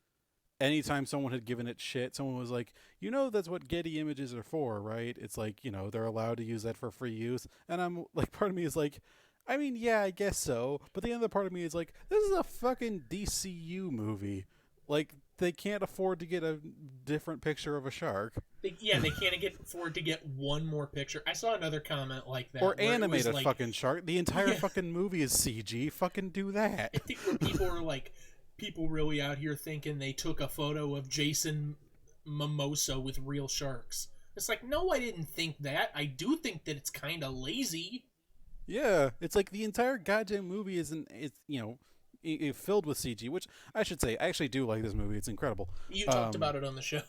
anytime someone had given it shit, someone was like, that's what Getty Images are for, right? It's like, they're allowed to use that for free use. And I'm like, part of me is like, I mean, yeah, I guess so. But the other part of me is like, this is a fucking DCU movie. Like, they can't afford to get a different picture of a shark. They can't afford to get one more picture. I saw another comment like that. Or animate a fucking shark. The entire fucking movie is CG. Fucking do that. I think where people are like, people really out here thinking they took a photo of Jason Mimosa with real sharks. It's like, no, I didn't think that. I do think that it's kind of lazy. Yeah, it's like the entire goddamn movie filled with CG, which I should say, I actually do like this movie. It's incredible. You talked about it on the show.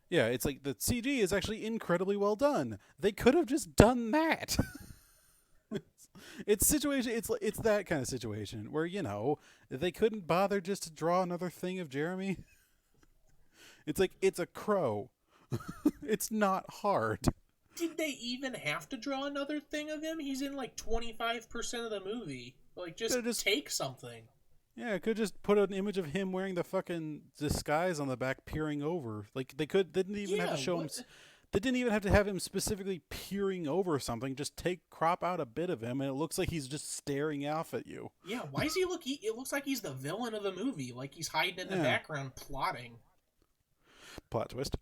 Yeah, it's like the CG is actually incredibly well done. They could have just done that. It's that kind of situation where, they couldn't bother just to draw another thing of Jeremy. It's like, it's a crow. It's not hard. Did they even have to draw another thing of him? He's in 25% of the movie. Just take something. Yeah, I could just put an image of him wearing the fucking disguise on the back peering over. Like, didn't even have to show him. They didn't even have to have him specifically peering over something. Just crop out a bit of him, and it looks like he's just staring off at you. Yeah, why is he it looks like he's the villain of the movie. Like he's hiding in the background plotting. Plot twist.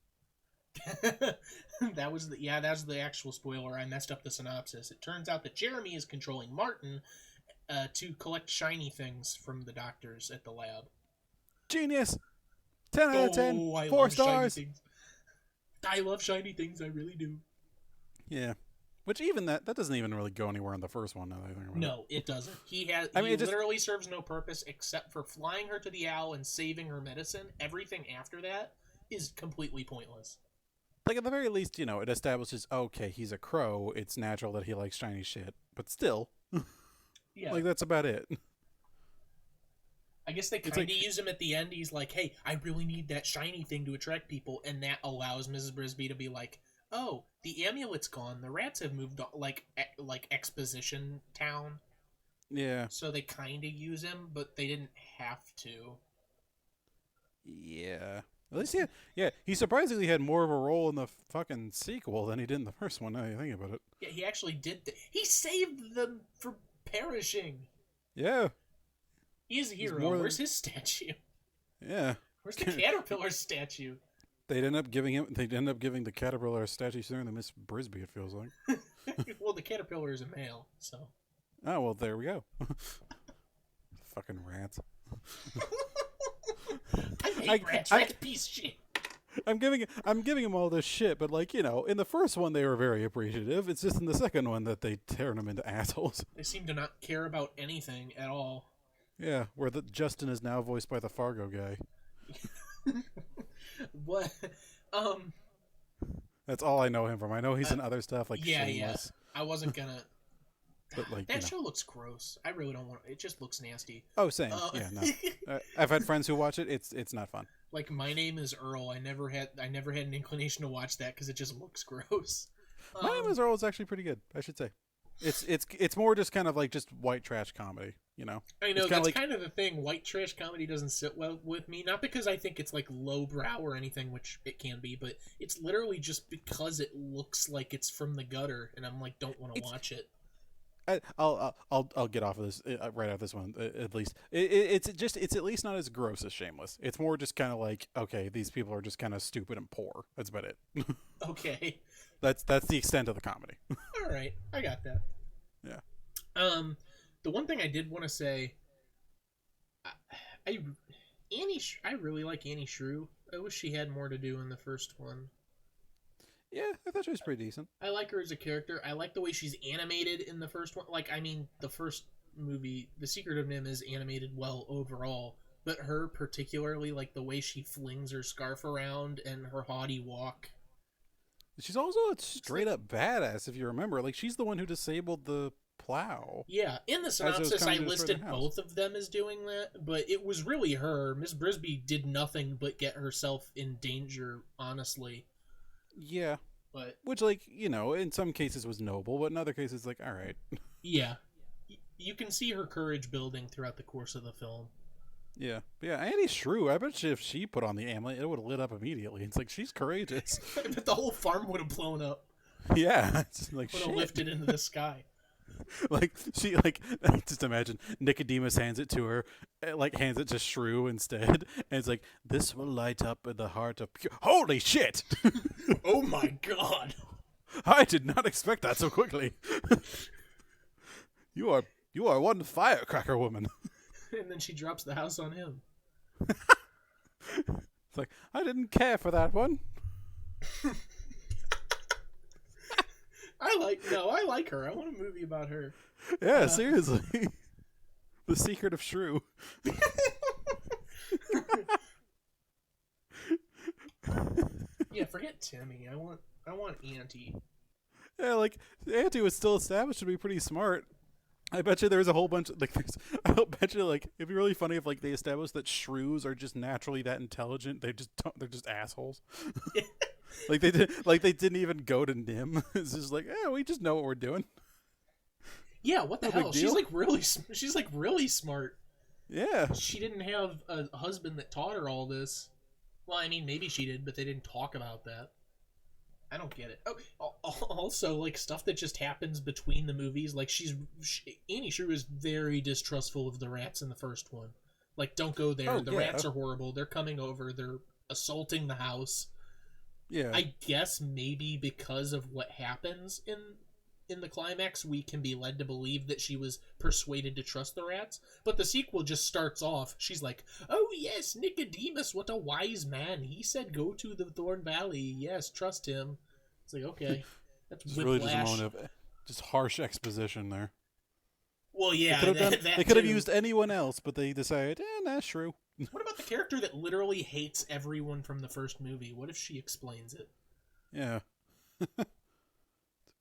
That's the actual spoiler. I messed up the synopsis. It turns out that Jeremy is controlling Martin to collect shiny things from the doctors at the lab. Genius! 10 out of 10. 4 stars. I love shiny things, I really do. Yeah. Which even that doesn't even really go anywhere in the first one. Now that I think about No, it doesn't. He literally serves no purpose except for flying her to the owl and saving her medicine. Everything after that is completely pointless. Like, at the very least, it establishes, okay, he's a crow. It's natural that he likes shiny shit. But still, yeah, like, that's about it. I guess they kind of use him at the end. He's like, hey, I really need that shiny thing to attract people. And that allows Mrs. Brisby to be like, oh, the amulet's gone. The rats have moved on, like exposition town. Yeah. So they kind of use him, but they didn't have to. Yeah. At least, he surprisingly had more of a role in the fucking sequel than he did in the first one, now you think about it. Yeah, he actually did. He saved them from perishing. Yeah. He's a hero. Where's his statue? Yeah. Where's the caterpillar statue? They'd end up giving the caterpillar a statue sooner than Miss Brisby, it feels like. Well, the caterpillar is a male, so. Oh, well, there we go. Fucking rats. I hate rats. Rats piece of shit. I'm giving them all this shit, but in the first one they were very appreciative. It's just in the second one that they turn them into assholes. They seem to not care about anything at all. Yeah, where Justin is now voiced by the Fargo guy. What? That's all I know him from. I know he's in other stuff like Shameless. Yeah. I wasn't gonna. But that show looks gross. I really don't want. It just looks nasty. Oh, same. Yeah, no. I've had friends who watch it. It's not fun. Like My Name Is Earl. I never had an inclination to watch that because it just looks gross. My Name Is Earl is actually pretty good, I should say. It's more just kind of like just white trash comedy, I know that's kind of the thing. White trash comedy doesn't sit well with me. Not because I think it's like lowbrow or anything, which it can be, but it's literally just because it looks like it's from the gutter, and I'm like, don't want to watch it. I'll get off of this right off this one at least. It's at least not as gross as Shameless. It's more just kind of like, okay, these people are just kind of stupid and poor. That's about it. Okay. That's the extent of the comedy. All right, I got that. Yeah. The one thing I did want to say, I really like Annie Shrew. I wish she had more to do in the first one. Yeah, I thought she was pretty decent. I like her as a character. I like the way she's animated in the first one. Like, I mean, the first movie, The Secret of NIMH, is animated well overall, but her particularly, like the way she flings her scarf around and her haughty walk. She's also a straight up badass, if you remember. Like, she's the one who disabled the plow. Yeah, in the synopsis, I listed both of them as doing that, but it was really her. Miss Brisby did nothing but get herself in danger, honestly. Yeah. But which, in some cases was noble, but in other cases, all right. Yeah. You can see her courage building throughout the course of the film. Yeah. But yeah, Annie Shrew, I bet you if she put on the amulet, it would have lit up immediately. It's like, she's courageous. But the whole farm would have blown up. Yeah. It's like, would have lifted into the sky. Just imagine Nicodemus hands it to her, hands it to Shrew instead, and it's like, this will light up in the heart of pure. Holy shit! Oh my god! I did not expect that so quickly. You are one firecracker woman. And then she drops the house on him. It's like, I didn't care for that one. I like her. I want a movie about her. Yeah, seriously. The Secret of Shrew. Yeah, forget Timmy. I want Auntie. Yeah, Auntie was still established to be pretty smart. I bet you there's a whole bunch I'll bet you it'd be really funny if they established that shrews are just naturally that intelligent. They're just assholes. They didn't even go to NIMH. It's just we just know what we're doing. Yeah, what the hell? She's really smart. Yeah. She didn't have a husband that taught her all this. Well, I mean, maybe she did, but they didn't talk about that. I don't get it. Oh, also, stuff that just happens between the movies. Annie Shrew is very distrustful of the rats in the first one. Don't go there. The rats are horrible. They're coming over. They're assaulting the house. Yeah. I guess maybe because of what happens in in the climax, we can be led to believe that she was persuaded to trust the rats. But the sequel just starts off. She's like, "Oh yes, Nicodemus, what a wise man. He said go to the Thorn Valley. Yes, trust him." It's like, okay, that's Just whiplash. really just a moment of just harsh exposition there. Well, yeah, they could have used anyone else, but they decided, that's true. What about the character that literally hates everyone from the first movie? What if she explains it? Yeah. I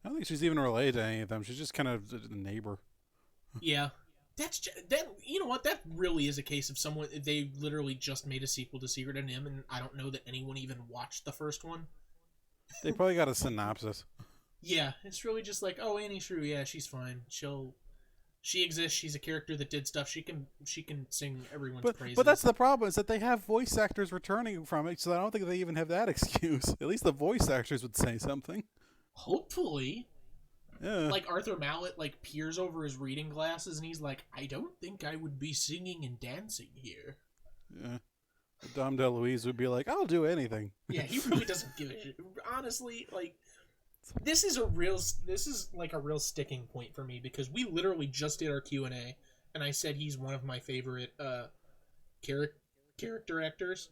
don't think she's even related to any of them. She's just kind of a neighbor. Yeah. That. You know what? That really is a case of someone. They literally just made a sequel to Secret of NIMH, and I don't know that anyone even watched the first one. They probably got a synopsis. Yeah, it's really just like, oh, Annie Shrew, yeah, she's fine. She exists. She's a character that did stuff. She can sing everyone's praises. But that's the problem, is that they have voice actors returning from it, so I don't think they even have that excuse. At least the voice actors would say something. Hopefully. Yeah. Like Arthur Mallet peers over his reading glasses and he's like, "I don't think I would be singing and dancing here." Yeah. Dom DeLuise would be like, "I'll do anything." Yeah, he really doesn't give a shit. Honestly, this is a real sticking point for me, because we literally just did our Q&A and I said he's one of my favorite character actors.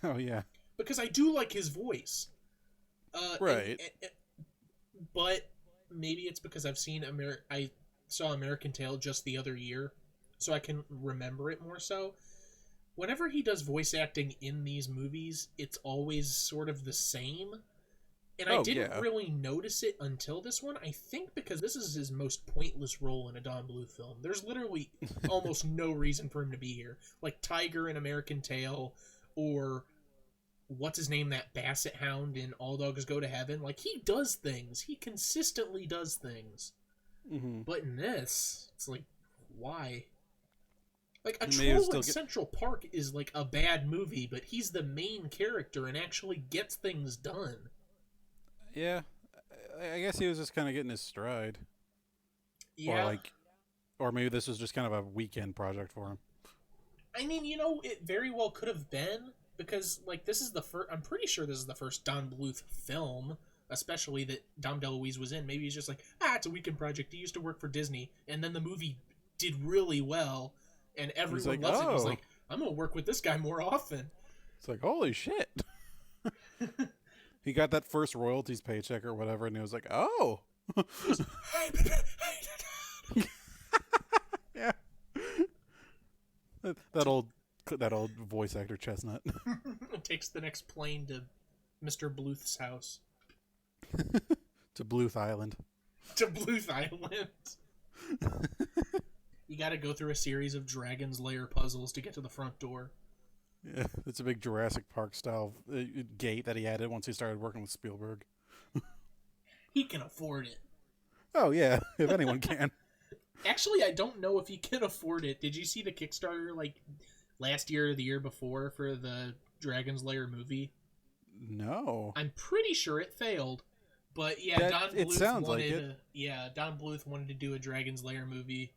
Oh yeah. Because I do like his voice. Right. But maybe it's because I saw American Tail just the other year, so I can remember it more so. Whenever he does voice acting in these movies, it's always sort of the same. And I didn't really notice it until this one. I think because this is his most pointless role in a Don Bluth film. There's literally almost no reason for him to be here. Like Tiger in American Tail, or what's his name, that basset hound in All Dogs Go to Heaven. He does things. He consistently does things. Mm-hmm. But in this, it's like, why? A Troll in Central Park is a bad movie, but he's the main character and actually gets things done. Yeah, I guess he was just kind of getting his stride. Yeah. Or maybe this was just kind of a weekend project for him. I mean, it very well could have been, because this is the first. I'm pretty sure this is the first Don Bluth film, especially that Dom DeLuise was in. Maybe he's just it's a weekend project. He used to work for Disney, and then the movie did really well, and everyone loves it. He's like, I'm gonna work with this guy more often. It's like, holy shit. He got that first royalties paycheck or whatever, and he was like, oh. Yeah. That old voice actor chestnut. Takes the next plane to Mr. Bluth's house. To Bluth Island. To Bluth Island. You gotta go through a series of Dragon's Lair puzzles to get to the front door. Yeah, it's a big Jurassic Park style gate that he added once he started working with Spielberg. He can afford it. Oh yeah, if anyone can. Actually, I don't know if he can afford it. Did you see the Kickstarter last year or the year before for the Dragon's Lair movie? No. I'm pretty sure it failed. But yeah, Don Bluth wanted to do a Dragon's Lair movie,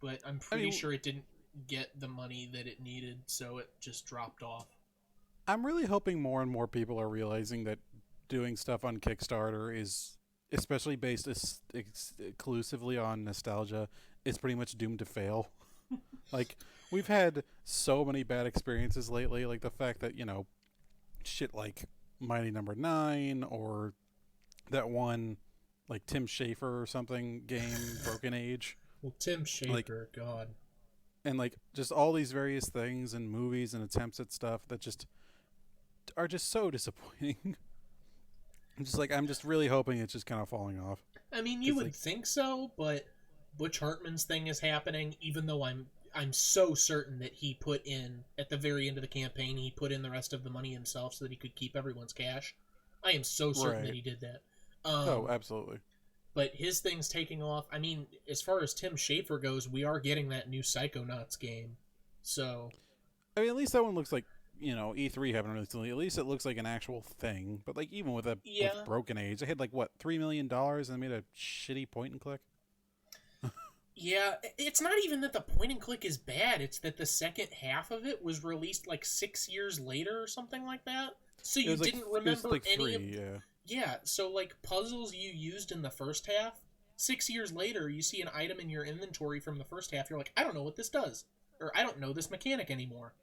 but I'm pretty sure it didn't get the money that it needed, so it just dropped off. I'm really hoping more and more people are realizing that doing stuff on Kickstarter is, especially based exclusively on nostalgia, is pretty much doomed to fail. We've had so many bad experiences lately, the fact that, shit like Mighty Number 9, or that one, Tim Schafer or something game, Broken Age. Well, Tim Schafer, God. And just all these various things and movies and attempts at stuff that just are just so disappointing. I'm just really hoping it's just kind of falling off. I mean, you would think so, but Butch Hartman's thing is happening, even though I'm so certain that he put in, at the very end of the campaign, he put in the rest of the money himself so that he could keep everyone's cash. I am so certain that he did that. Oh, absolutely. But his thing's taking off. I mean, as far as Tim Schafer goes, we are getting that new Psychonauts game. So, I mean, at least that one looks like, E3 haven't recently. At least it looks like an actual thing. But even with with Broken Age, they had $3 million and made a shitty point and click. Yeah, it's not even that the point and click is bad. It's that the second half of it was released 6 years later or something like that. So you didn't remember any of... Yeah, so like puzzles you used in the first half, 6 years later, you see an item in your inventory from the first half. You're like, I don't know what this does, or I don't know this mechanic anymore.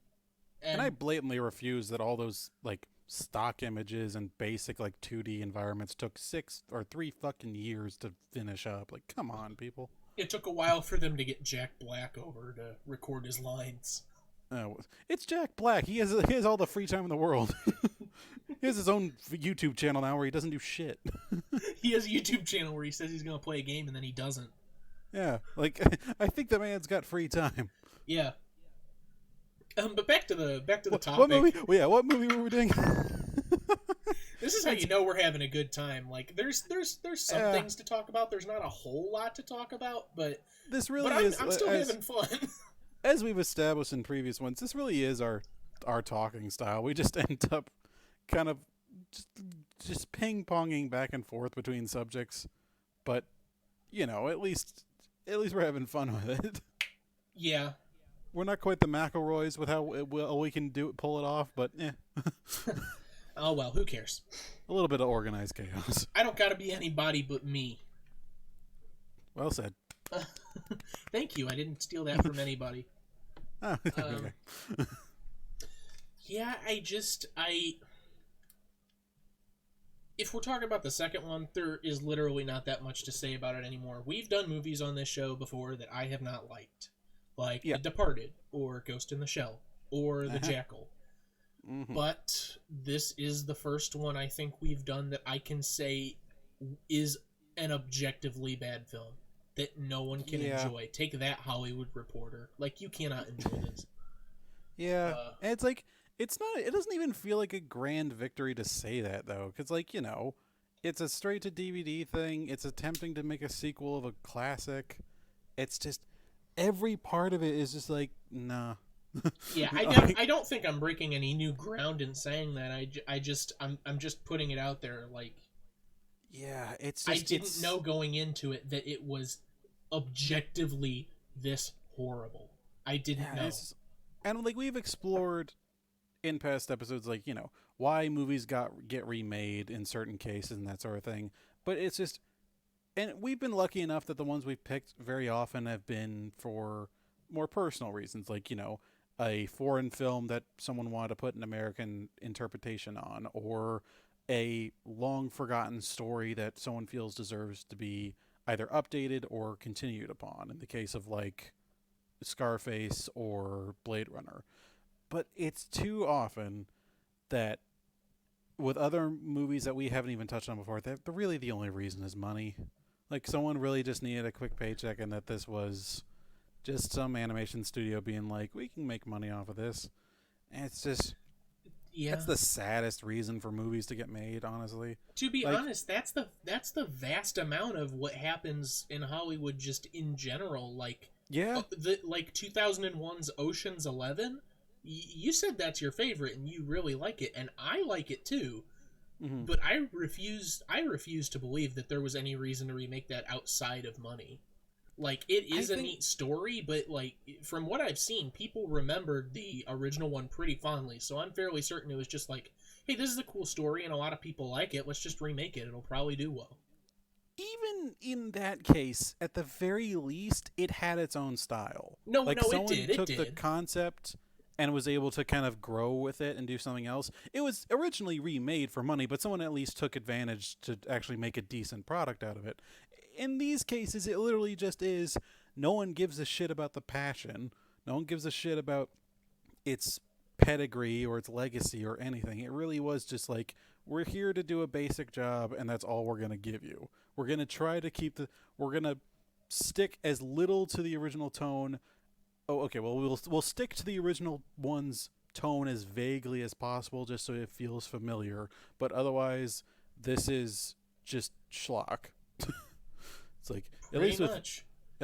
And I And blatantly refuse that all those like stock images and basic like 2D environments took 6 or 3 fucking years to finish up. Like, come on, people. it took a while for them to get Jack Black over to record his lines. It's Jack Black. He has all the free time in the world. He has his own YouTube channel now where he doesn't do shit. He has a YouTube channel where he says he's going to play a game and then he doesn't. Yeah, like I think the man's got free time. Yeah. But back to the topic. What movie? Well, yeah, what movie were we doing? This is how you know we're having a good time. Like there's some things to talk about. There's not a whole lot to talk about, but this really but is. I'm still having fun. As we've established in previous ones, this really is our talking style. We just end up kind of just ping-ponging back and forth between subjects, but you know, at least we're having fun with it. Yeah. We're not quite the McElroys with how well we can pull it off, but Oh well, who cares? A little bit of organized chaos. I don't gotta be anybody but me. Well said. Thank you. I didn't steal that from anybody. Okay. Yeah, if we're talking about the second one, there is literally not that much to say about it anymore. We've done movies on this show before that I have not liked. Like The Departed, or Ghost in the Shell, or The Jackal. Mm-hmm. But this is the first one I think we've done that I can say is an objectively bad film that no one can enjoy. Take that, Hollywood Reporter. Like, you cannot enjoy this. Yeah, and it's like, it's not. It doesn't even feel like a grand victory to say that, though, because, like, you know, it's a straight-to-DVD thing. It's attempting to make a sequel of a classic. It's just, every part of it is just like, nah. Yeah, I don't think I'm breaking any new ground in saying that. I'm just putting it out there. Like, yeah, it's just, I didn't know going into it that it was objectively this horrible. I didn't know. And like, we've explored in past episodes, like, you know, why movies get remade in certain cases and that sort of thing. But it's just, and we've been lucky enough that the ones we've picked very often have been for more personal reasons, like, you know, a foreign film that someone wanted to put an American interpretation on, or a long forgotten story that someone feels deserves to be either updated or continued upon, in the case of like Scarface or Blade Runner. But it's too often that with other movies that we haven't even touched on before, that really the only reason is money. Like, someone really just needed a quick paycheck, and that this was just some animation studio being like, we can make money off of this. And it's just, that's the saddest reason for movies to get made, honestly. To be honest, that's the vast amount of what happens in Hollywood just in general. Like, like 2001's Ocean's 11. You said that's your favorite and you really like it, and I like it too. Mm-hmm. But I refuse to believe that there was any reason to remake that outside of money. Like, it is a neat story, but like, from what I've seen, people remembered the original one pretty fondly, so I'm fairly certain it was just like, hey, this is a cool story and a lot of people like it, let's just remake it, it'll probably do well. Even in that case, at the very least, it had its own style. Someone took the concept and was able to kind of grow with it and do something else. It was originally remade for money, but someone at least took advantage to actually make a decent product out of it. In these cases, it literally just is, no one gives a shit about the passion. No one gives a shit about its pedigree or its legacy or anything. It really was just like, we're here to do a basic job, and that's all we're going to give you. We're going to try to we're going to stick as little to the original tone. Oh, okay, well, we'll stick to the original one's tone as vaguely as possible, just so it feels familiar. But otherwise, this is just schlock. It's like, at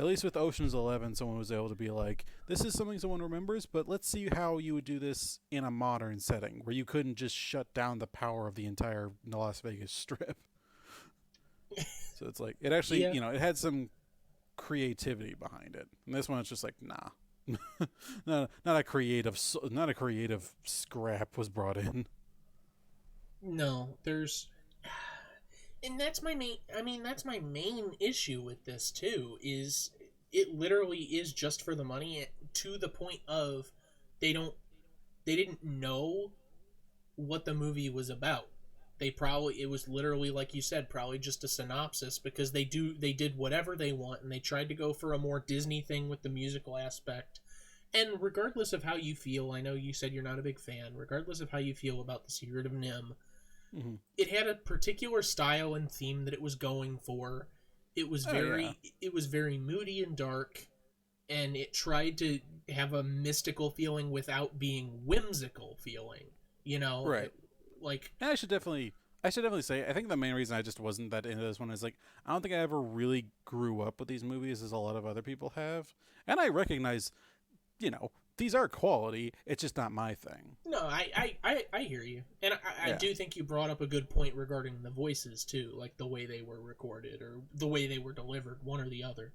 least with Ocean's 11, someone was able to be like, this is something someone remembers, but let's see how you would do this in a modern setting, where you couldn't just shut down the power of the entire Las Vegas Strip. So it's like, it actually, you know, it had some creativity behind it. And this one, it's just like, nah. not a creative scrap was brought in. No, there's And that's my main. I mean, that's my main issue with this too. Is it literally is just for the money to the point of they don't they didn't know what the movie was about. It was literally, like you said, probably just a synopsis, because they did whatever they want, and they tried to go for a more Disney thing with the musical aspect. And regardless of how you feel, I know you said you're not a big fan, regardless of how you feel about the Secret of NIMH, Mm-hmm. it had a particular style and theme that it was going for. It was very moody and dark, and it tried to have a mystical feeling without being whimsical feeling. You know, Right. like And I should definitely say, I think the main reason I just wasn't that into this one is like, I don't think I ever really grew up with these movies as a lot of other people have. And I recognize, these are quality. It's just not my thing. no, I hear you, and I Yeah. do think you brought up a good point regarding the voices too, like the way they were recorded or the way they were delivered, one or the other.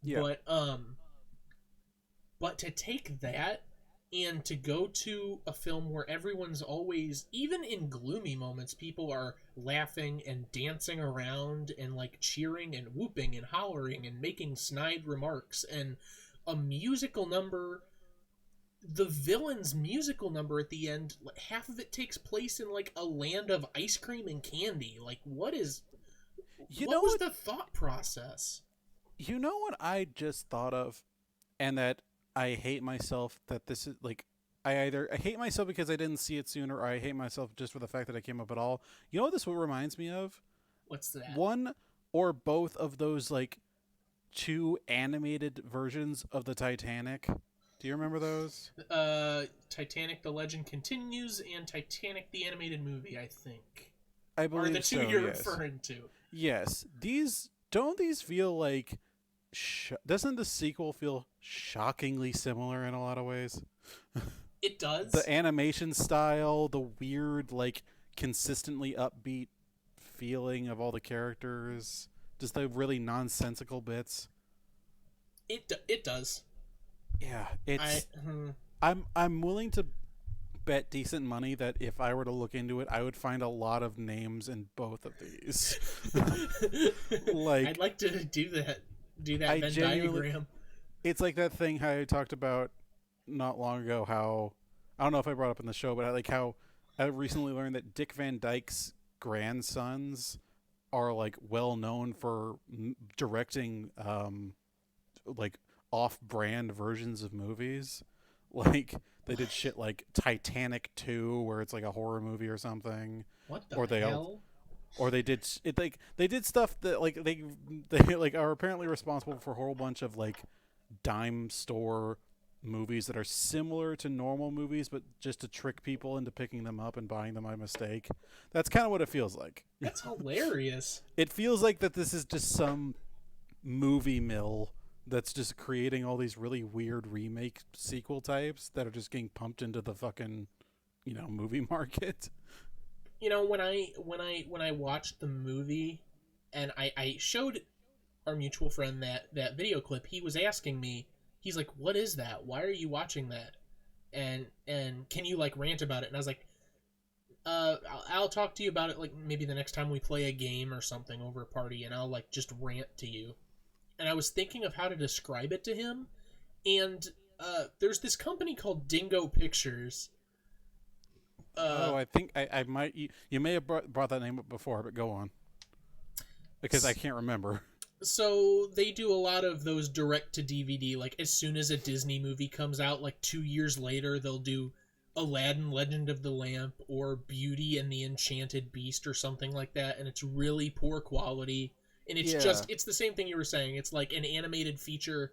Yeah. But to take that and to go to a film where everyone's always, even in gloomy moments, people are laughing and dancing around and like cheering and whooping and hollering and making snide remarks, and a musical number, the villain's musical number at the end, half of it takes place in like a land of ice cream and candy. Like, what You what know was what? the thought process? You know what I just thought of, and that I hate myself that this is like, I hate myself because I didn't see it sooner, or I hate myself just for the fact that I came up at all. You know what this what reminds me of? What's that? One or both of those like two animated versions of the Titanic. Do you remember those? Titanic: The Legend Continues and Titanic: The Animated Movie, I think, I are believe the two so. you're Yes. referring to. Yes. These feel like. Doesn't the sequel feel shockingly similar in a lot of ways? It does. The animation style, the weird, like, consistently upbeat feeling of all the characters, just the really nonsensical bits. It does. Yeah, I it's. I'm willing to bet decent money that if I were to look into it, I would find a lot of names in both of these. Like, I'd like to do that. Do that I Venn genuinely- diagram. it's like that thing I talked about not long ago. How I don't know if I brought up in the show, but how I recently learned that Dick Van Dyke's grandsons are like well known for directing like off-brand versions of movies. Like they did shit like Titanic 2, where it's like a horror movie or something. What the Or they hell? Or they did it like they did stuff that like they like are apparently responsible for a whole bunch of like dime store movies that are similar to normal movies, but just to trick people into picking them up and buying them by mistake. That's kind of what it feels like. That's hilarious. It feels like that this is just some movie mill that's just creating all these really weird remake sequel types that are just getting pumped into the fucking movie market. You know, when I watched the movie, and I showed our mutual friend that video clip, he was asking me, he's like, "What is that? Why are you watching that? And can you like rant about it?" And I was like, I'll talk to you about it like maybe the next time we play a game or something over a party, and I'll like just rant to you." And I was thinking of how to describe it to him, and there's this company called Dingo Pictures. I think I might. You may have brought that name up before, but go on. Because I can't remember. So they do a lot of those direct to DVD. Like as soon as a Disney movie comes out, like 2 years later, they'll do Aladdin, Legend of the Lamp, or Beauty and the Enchanted Beast, or something like that. And it's really poor quality. And it's it's the same thing you were saying. It's like an animated feature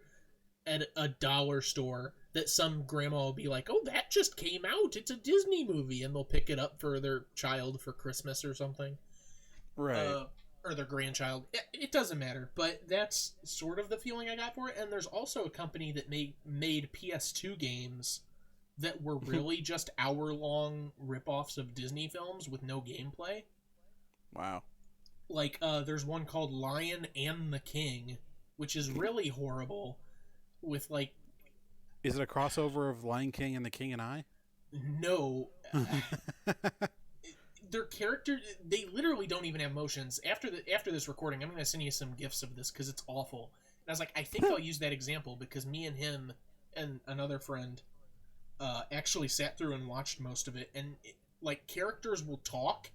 at a dollar store that some grandma will be like, "Oh, that just came out. It's a Disney movie," and they'll pick it up for their child for Christmas or something. Right. Or their grandchild. It doesn't matter, but that's sort of the feeling I got for it. And there's also a company that made PS2 games that were really just hour-long rip-offs of Disney films with no gameplay. Wow. Like, there's one called Lion and the King, which is really horrible, with, like... Is it a crossover of Lion King and The King and I? No. their character, they literally don't even have emotions. After this recording, I'm gonna send you some gifs of this because it's awful. And I was like, I think I'll use that example because me and him and another friend actually sat through and watched most of it, and like characters will talk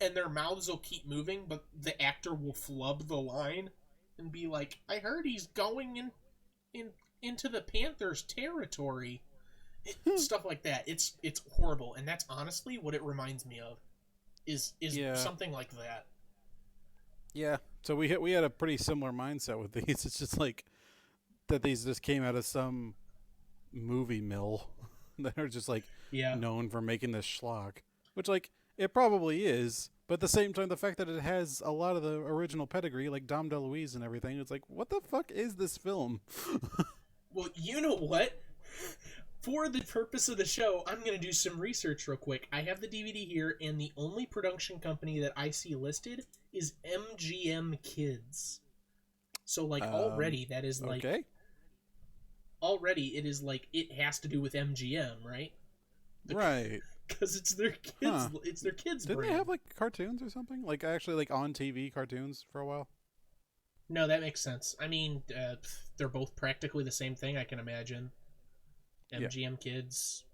and their mouths will keep moving, but the actor will flub the line and be like, I heard he's going into the Panthers territory. Stuff like that. It's horrible, and that's honestly what it reminds me of. Is something like that. Yeah. So we had a pretty similar mindset with these. It's just like that these just came out of some movie mill that are just like known for making this schlock, which like it probably is, but at the same time the fact that it has a lot of the original pedigree like Dom DeLuise and everything, it's like, what the fuck is this film? Well, you know what, for the purpose of the show, I'm going to do some research real quick. I have the DVD here, and the only production company that I see listed is MGM Kids. So like already that is like okay. Already it is like it has to do with MGM, right? Right. Because it's their kids. Huh. It's their kids. Didn't brand. they have like cartoons or something? Like actually like on TV cartoons for a while? No, that makes sense. I mean, they're both practically the same thing, I can imagine. MGM Kids,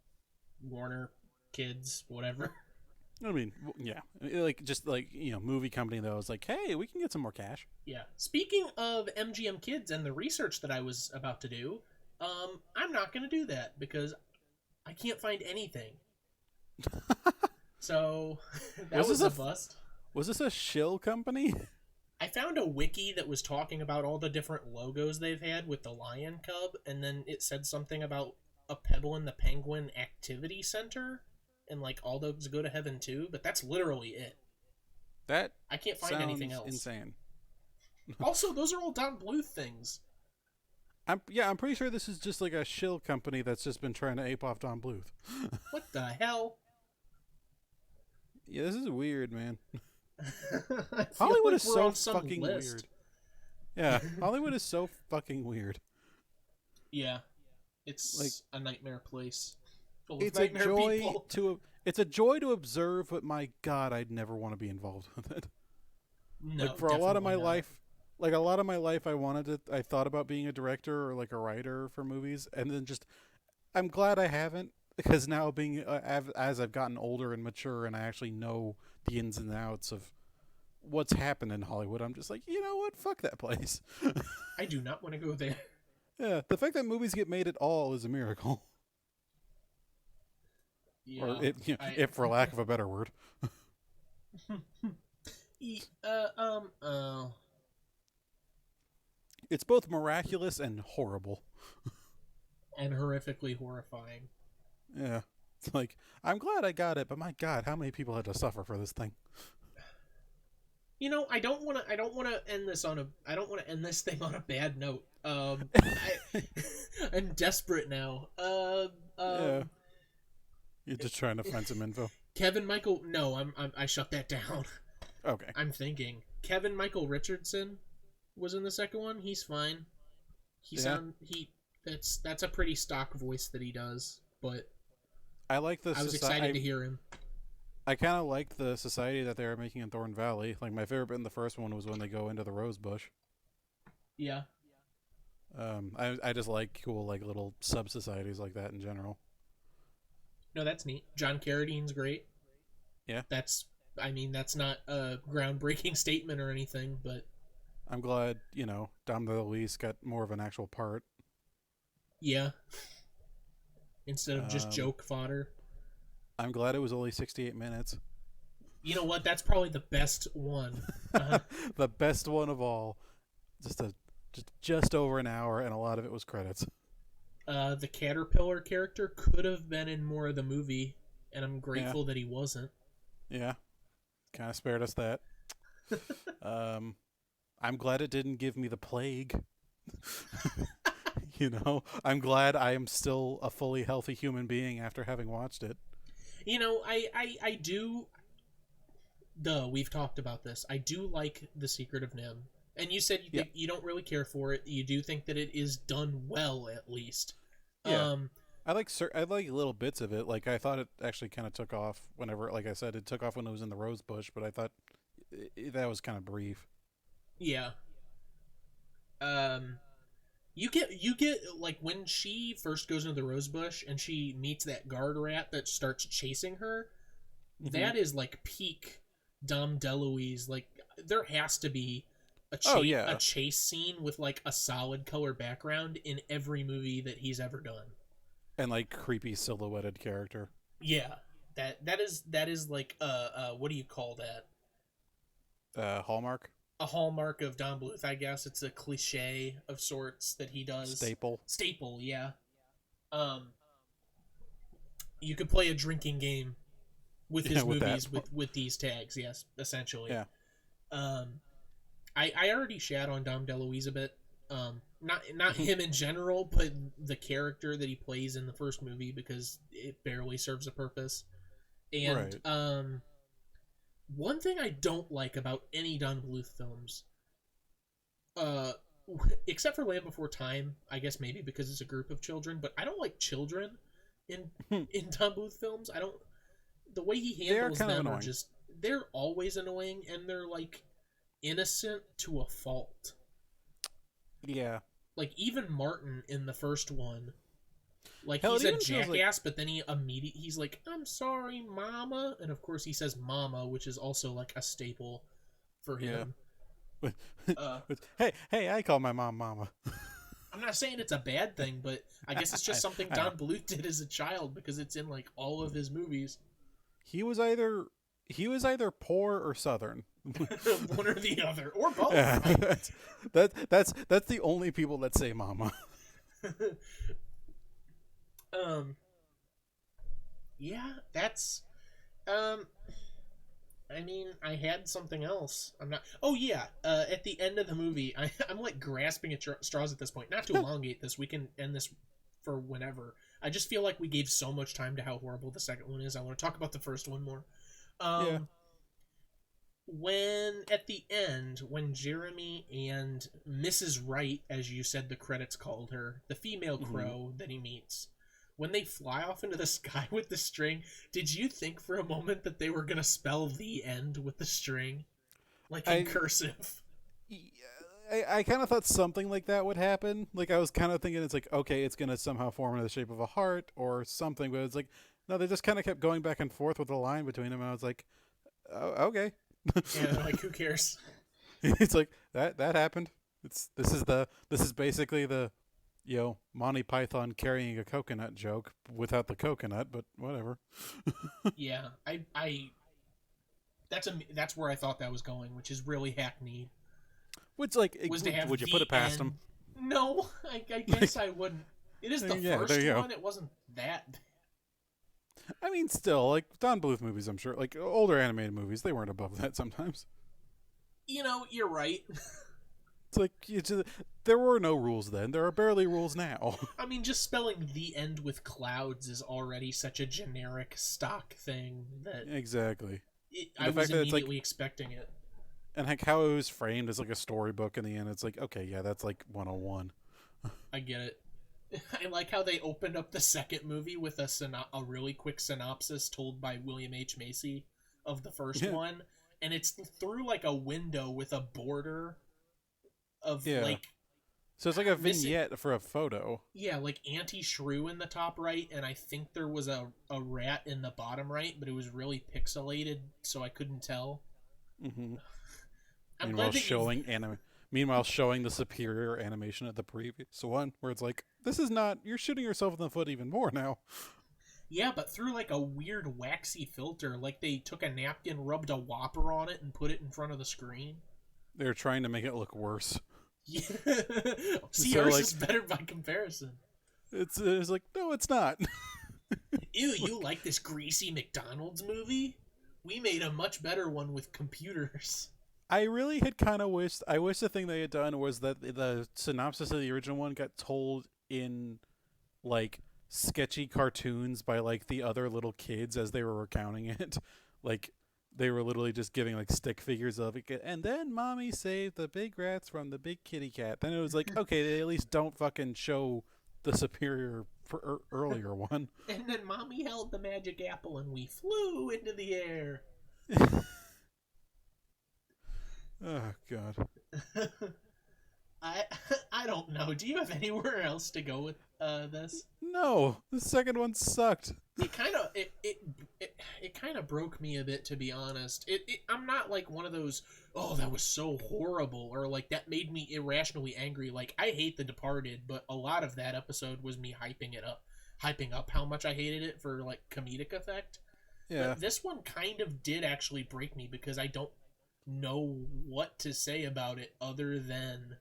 Warner Kids, whatever. I mean, yeah. Like, just like, you know, movie company that was like, hey, we can get some more cash. Yeah. Speaking of MGM Kids and the research that I was about to do, I'm not going to do that because I can't find anything. So, that was a bust. Was this a shill company? I found a wiki that was talking about all the different logos they've had with the lion cub, and then it said something about a Pebble and the Penguin Activity Center, and like All Dogs Go to Heaven too, but that's literally it. That I can't find anything else. Insane. Also, those are all Don Bluth things. I'm pretty sure this is just like a shill company that's just been trying to ape off Don Bluth. What the hell? Yeah, this is weird, man. Hollywood is so fucking weird. Yeah, Hollywood is so fucking weird. Yeah, it's like a nightmare place. It's a joy it's a joy to observe, but my God, I'd never want to be involved with it. No, like for a lot of my life, I thought about being a director or like a writer for movies, and then I'm glad I haven't, because now being as I've gotten older and mature, and I actually know the ins and outs of what's happened in Hollywood, I'm just like, you know what, fuck that place. I do not want to go there. Yeah, the fact that movies get made at all is a miracle. Yeah, or if for lack of a better word. It's both miraculous and horrible. And horrifically horrifying. Yeah. It's like, I'm glad I got it, but my God, how many people had to suffer for this thing? You know, I don't want to end this thing on a bad note. I'm desperate now. Yeah. You're just trying to find some info. Kevin Michael, no, I shut that down. Okay. I'm thinking Kevin Michael Richardson was in the second one. He's fine. That's a pretty stock voice that he does, but I like the. I was excited to hear him. I kind of liked the society that they were making in Thorn Valley. Like, my favorite bit in the first one was when they go into the rose bush. Yeah. I just like cool, like, little sub-societies like that in general. No, that's neat. John Carradine's great. Yeah. That's not a groundbreaking statement or anything, but I'm glad, Dom DeLuise got more of an actual part. Yeah. Instead of just joke fodder. I'm glad it was only 68 minutes. You know what? That's probably the best one. Uh-huh. The best one of all. Just over an hour, and a lot of it was credits. The Caterpillar character could have been in more of the movie, and I'm grateful that he wasn't. Yeah. Kind of spared us that. I'm glad it didn't give me the plague. I'm glad I am still a fully healthy human being after having watched it. I do. We've talked about this. I do like The Secret of NIMH. And you said you don't really care for it. You do think that it is done well, at least. Yeah. I like little bits of it. Like I thought it actually kind of took off whenever, like I said, it took off when it was in the rose bush. But I thought that was kind of brief. Yeah. Um, you get like when she first goes into the rose bush and she meets that guard rat that starts chasing her. Hmm. That is like peak dumb DeLuise. Like there has to be Oh a yeah, chase scene with like a solid color background in every movie that he's ever done. and like creepy silhouetted character. Yeah, that is like what do you call that? Hallmark A hallmark of Don Bluth, I guess. It's a cliche of sorts that he does. staple. Staple, yeah. Um, you could play a drinking game with Yeah, his with that. movies with these tags. Yes, essentially. Yeah. Um, I already shat on Dom DeLuise a bit. Not him in general, but the character that he plays in the first movie because it barely serves a purpose. And Right. one thing I don't like about any Don Bluth films, uh, except for Land Before Time, I guess maybe because it's a group of children, but I don't like children in in Don Bluth films. I don't. The way he They are handles kind of them are annoying. just they're always annoying and they're like innocent to a fault. Yeah. Like even Martin in the first one, like Hell, it he's a even feels like jackass, but then he's like, "I'm sorry, Mama," and of course he says "Mama," which is also like a staple for yeah. him. Uh, Hey, I call my mom Mama. I'm not saying it's a bad thing, but I guess it's just something I know. Don Bluth did as a child because it's in like all of his movies. He was either poor or southern. One or the other, or both. Yeah, that's the only people that say Mama. um, yeah, that's um. I mean, I had something else. I'm not. Oh yeah, at the end of the movie, I'm like grasping at straws at this point. Not to elongate this, we can end this for whenever. I just feel like we gave so much time to how horrible the second one is. I want to talk about the first one more. Yeah. Um, when at the end, when Jeremy and Mrs. Wright, as you said, the credits called her, the female Hmm. crow that he meets, when they fly off into the sky with the string, did you think for a moment that they were gonna spell the end with the string, like in I cursive? I kind of thought something like that would happen. Like I was kind of thinking it's like okay, it's gonna somehow form in the shape of a heart or something, but it's like no, they just kind of kept going back and forth with the line between them. And I was like, oh, okay. And like, who cares? It's like that happened. This is basically the Monty Python carrying a coconut joke without the coconut, but whatever. Yeah, I that's where I thought that was going, which is really hackneyed. Which like Was to have would you the put it past end. him? No, I guess I wouldn't. It is the Yeah, there first you go. one. It wasn't that. I mean, still like Don Bluth movies. I'm sure like older animated movies, they weren't above that sometimes. You know, you're right. It's like there were no rules then. There are barely rules now. I mean, just spelling the end with clouds is already such a generic stock thing that Exactly. I The was fact that it's like immediately expecting it. and like how it was framed as like a storybook in the end. It's like okay, yeah, that's like 101. I get it. I like how they opened up the second movie with a really quick synopsis told by William H. Macy of the first Yeah. one, and it's through like a window with a border of Yeah. like So it's like a missing. vignette for a photo. Yeah, like Auntie Shrew in the top right, and I think there was a rat in the bottom right, but it was really pixelated, so I couldn't tell. Hmm. I'm Meanwhile, glad that you. showing the superior animation of the previous one, where it's like, this is not. You're shooting yourself in the foot even more now. Yeah, but through like a weird waxy filter, like they took a napkin, rubbed a Whopper on it, and put it in front of the screen. They're trying to make it look worse. Yeah. See, So ours like, is better by comparison. it's like, no, it's not. Ew, you like this greasy McDonald's movie? We made a much better one with computers. I really had kind of wished. I wish the thing they had done was that the synopsis of the original one got told in like sketchy cartoons by like the other little kids as they were recounting it. Like they were literally just giving like stick figures of it. And then mommy saved the big rats from the big kitty cat. Then it was like, okay, they at least don't fucking show the superior earlier one. And then Mommy held the magic apple and we flew into the air. Oh, God. I don't know. Do you have anywhere else to go with this? No, the second one sucked. It kind of broke me a bit, to be honest. I'm not like one of those, oh, that was so horrible, or like that made me irrationally angry. Like, I hate The Departed, but a lot of that episode was me hyping up how much I hated it for like comedic effect. Yeah. But this one kind of did actually break me because I don't know what to say about it other than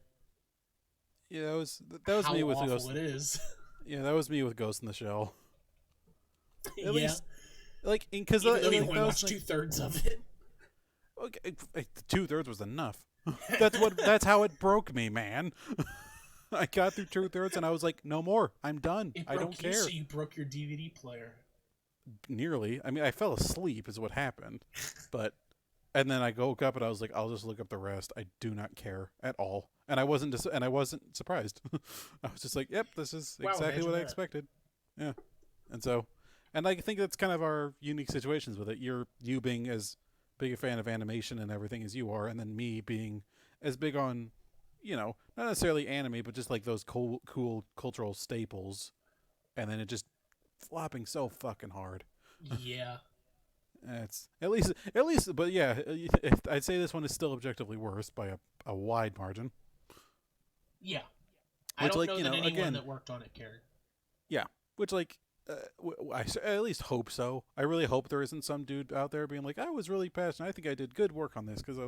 Yeah, that was how me with awful Ghost. it is. Yeah, that was me with Ghost in the Shell. At Yeah. least, like, because Even though you only watched 2/3 of it. Okay, 2/3 was enough. That's how it broke me, man. I got through 2/3 and I was like, no more. I'm done. I don't care. So you broke your DVD player. Nearly. I mean, I fell asleep is what happened, and then I woke up and I was like, I'll just look up the rest. I do not care at all, and I wasn't surprised. I was just like, yep, this is exactly what I expected. Yeah, and I think that's kind of our unique situations with it. You being as big a fan of animation and everything as you are, and then me being as big on, not necessarily anime, but just like those cool cultural staples, and then it just flopping so fucking hard. Yeah. It's at least, but yeah, I'd say this one is still objectively worse by a wide margin. Yeah. I don't know that anyone that worked on it cared. Yeah, which I at least hope so. I really hope there isn't some dude out there being like, I was really passionate. I think I did good work on this, because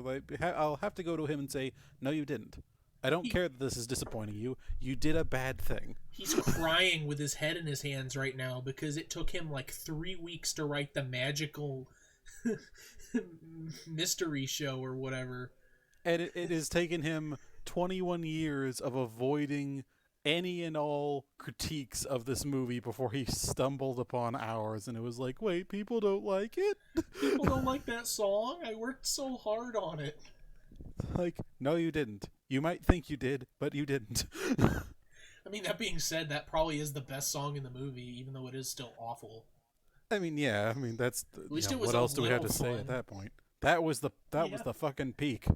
I'll have to go to him and say, no, you didn't. I don't care that this is disappointing you. You did a bad thing. He's crying with his head in his hands right now because it took him like 3 weeks to write the magical mystery show or whatever. And it has taken him 21 years of avoiding any and all critiques of this movie before he stumbled upon ours, and it was like, wait, people don't like it? People don't like that song? I worked so hard on it. Like, no, you didn't. You might think you did, but you didn't. I mean, that being said, that probably is the best song in the movie, even though it is still awful. I mean, yeah. I mean, that's at least it was what else do we have to fun. say at that point? That was the fucking peak.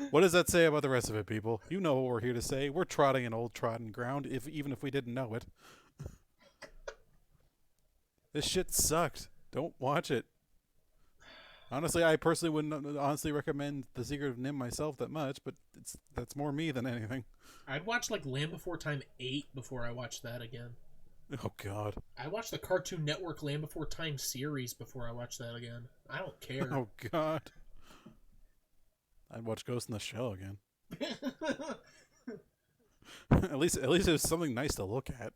What does that say about the rest of it, people? You know what we're here to say. We're trotting an old trodden ground, even if we didn't know it. This shit sucked. Don't watch it. Honestly, I personally wouldn't honestly recommend The Secret of NIMH myself that much, but that's more me than anything. I'd watch like Land Before Time 8 before I watched that again. Oh, God. I watched the Cartoon Network Land Before Time series before I watched that again. I don't care. Oh, God. I'd watch Ghost in the Shell again. At least it was something nice to look at.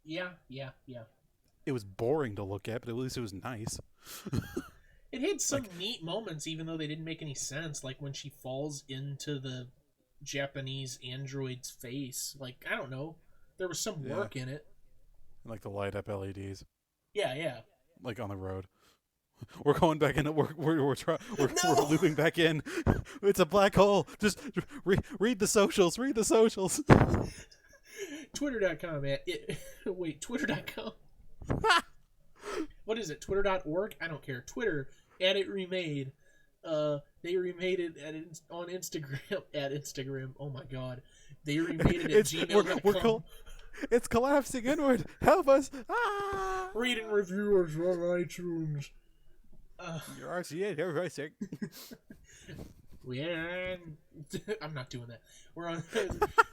Yeah. It was boring to look at, but at least it was nice. It had some neat moments, even though they didn't make any sense. Like when she falls into the Japanese android's face. Like, I don't know. There was some work in it. Like the light up LEDs. Yeah. Like on the road. We're going back in. We're looping back in. It's a black hole. Just read the socials. Read the socials. Twitter.com wait, Twitter.com. What is it? Twitter.org? I don't care. Twitter at It Remade. They remade it on Instagram at Instagram. Oh my God. They remade it at gmail.com. It's collapsing inward. Help us. Ah! Read and review us on iTunes. Your RCA, everything. I'm not doing that. We're on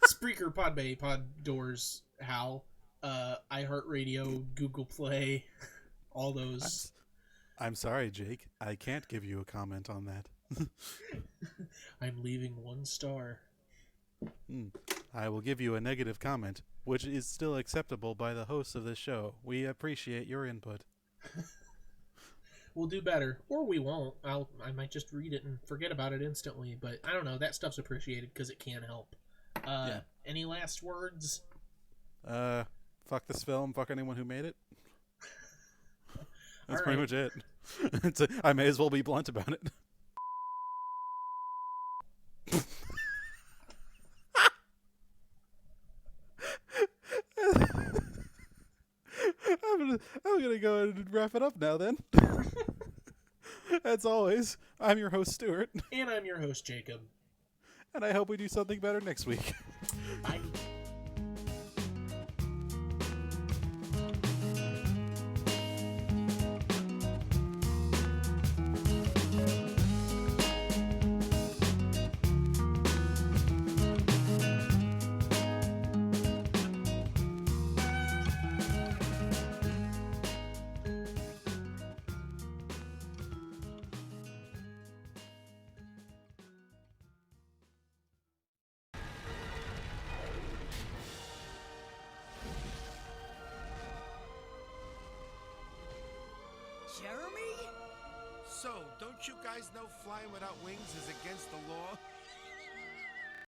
Spreaker, Podbay, Poddoors, Hal, iHeartRadio, Google Play, all those. I'm sorry, Jake. I can't give you a comment on that. I'm leaving 1 star. I will give you a negative comment, which is still acceptable by the hosts of this show. We appreciate your input. We'll do better, or we won't. I might just read it and forget about it instantly, but I don't know. That stuff's appreciated because it can help. Any last words? Fuck this film. Fuck anyone who made it. That's All pretty much it. I may as well be blunt about it. I'm gonna go and wrap it up now then. As always, I'm your host, Stuart. And I'm your host, Jacob. And I hope we do something better next week. Bye. Jeremy? So, don't you guys know flying without wings is against the law?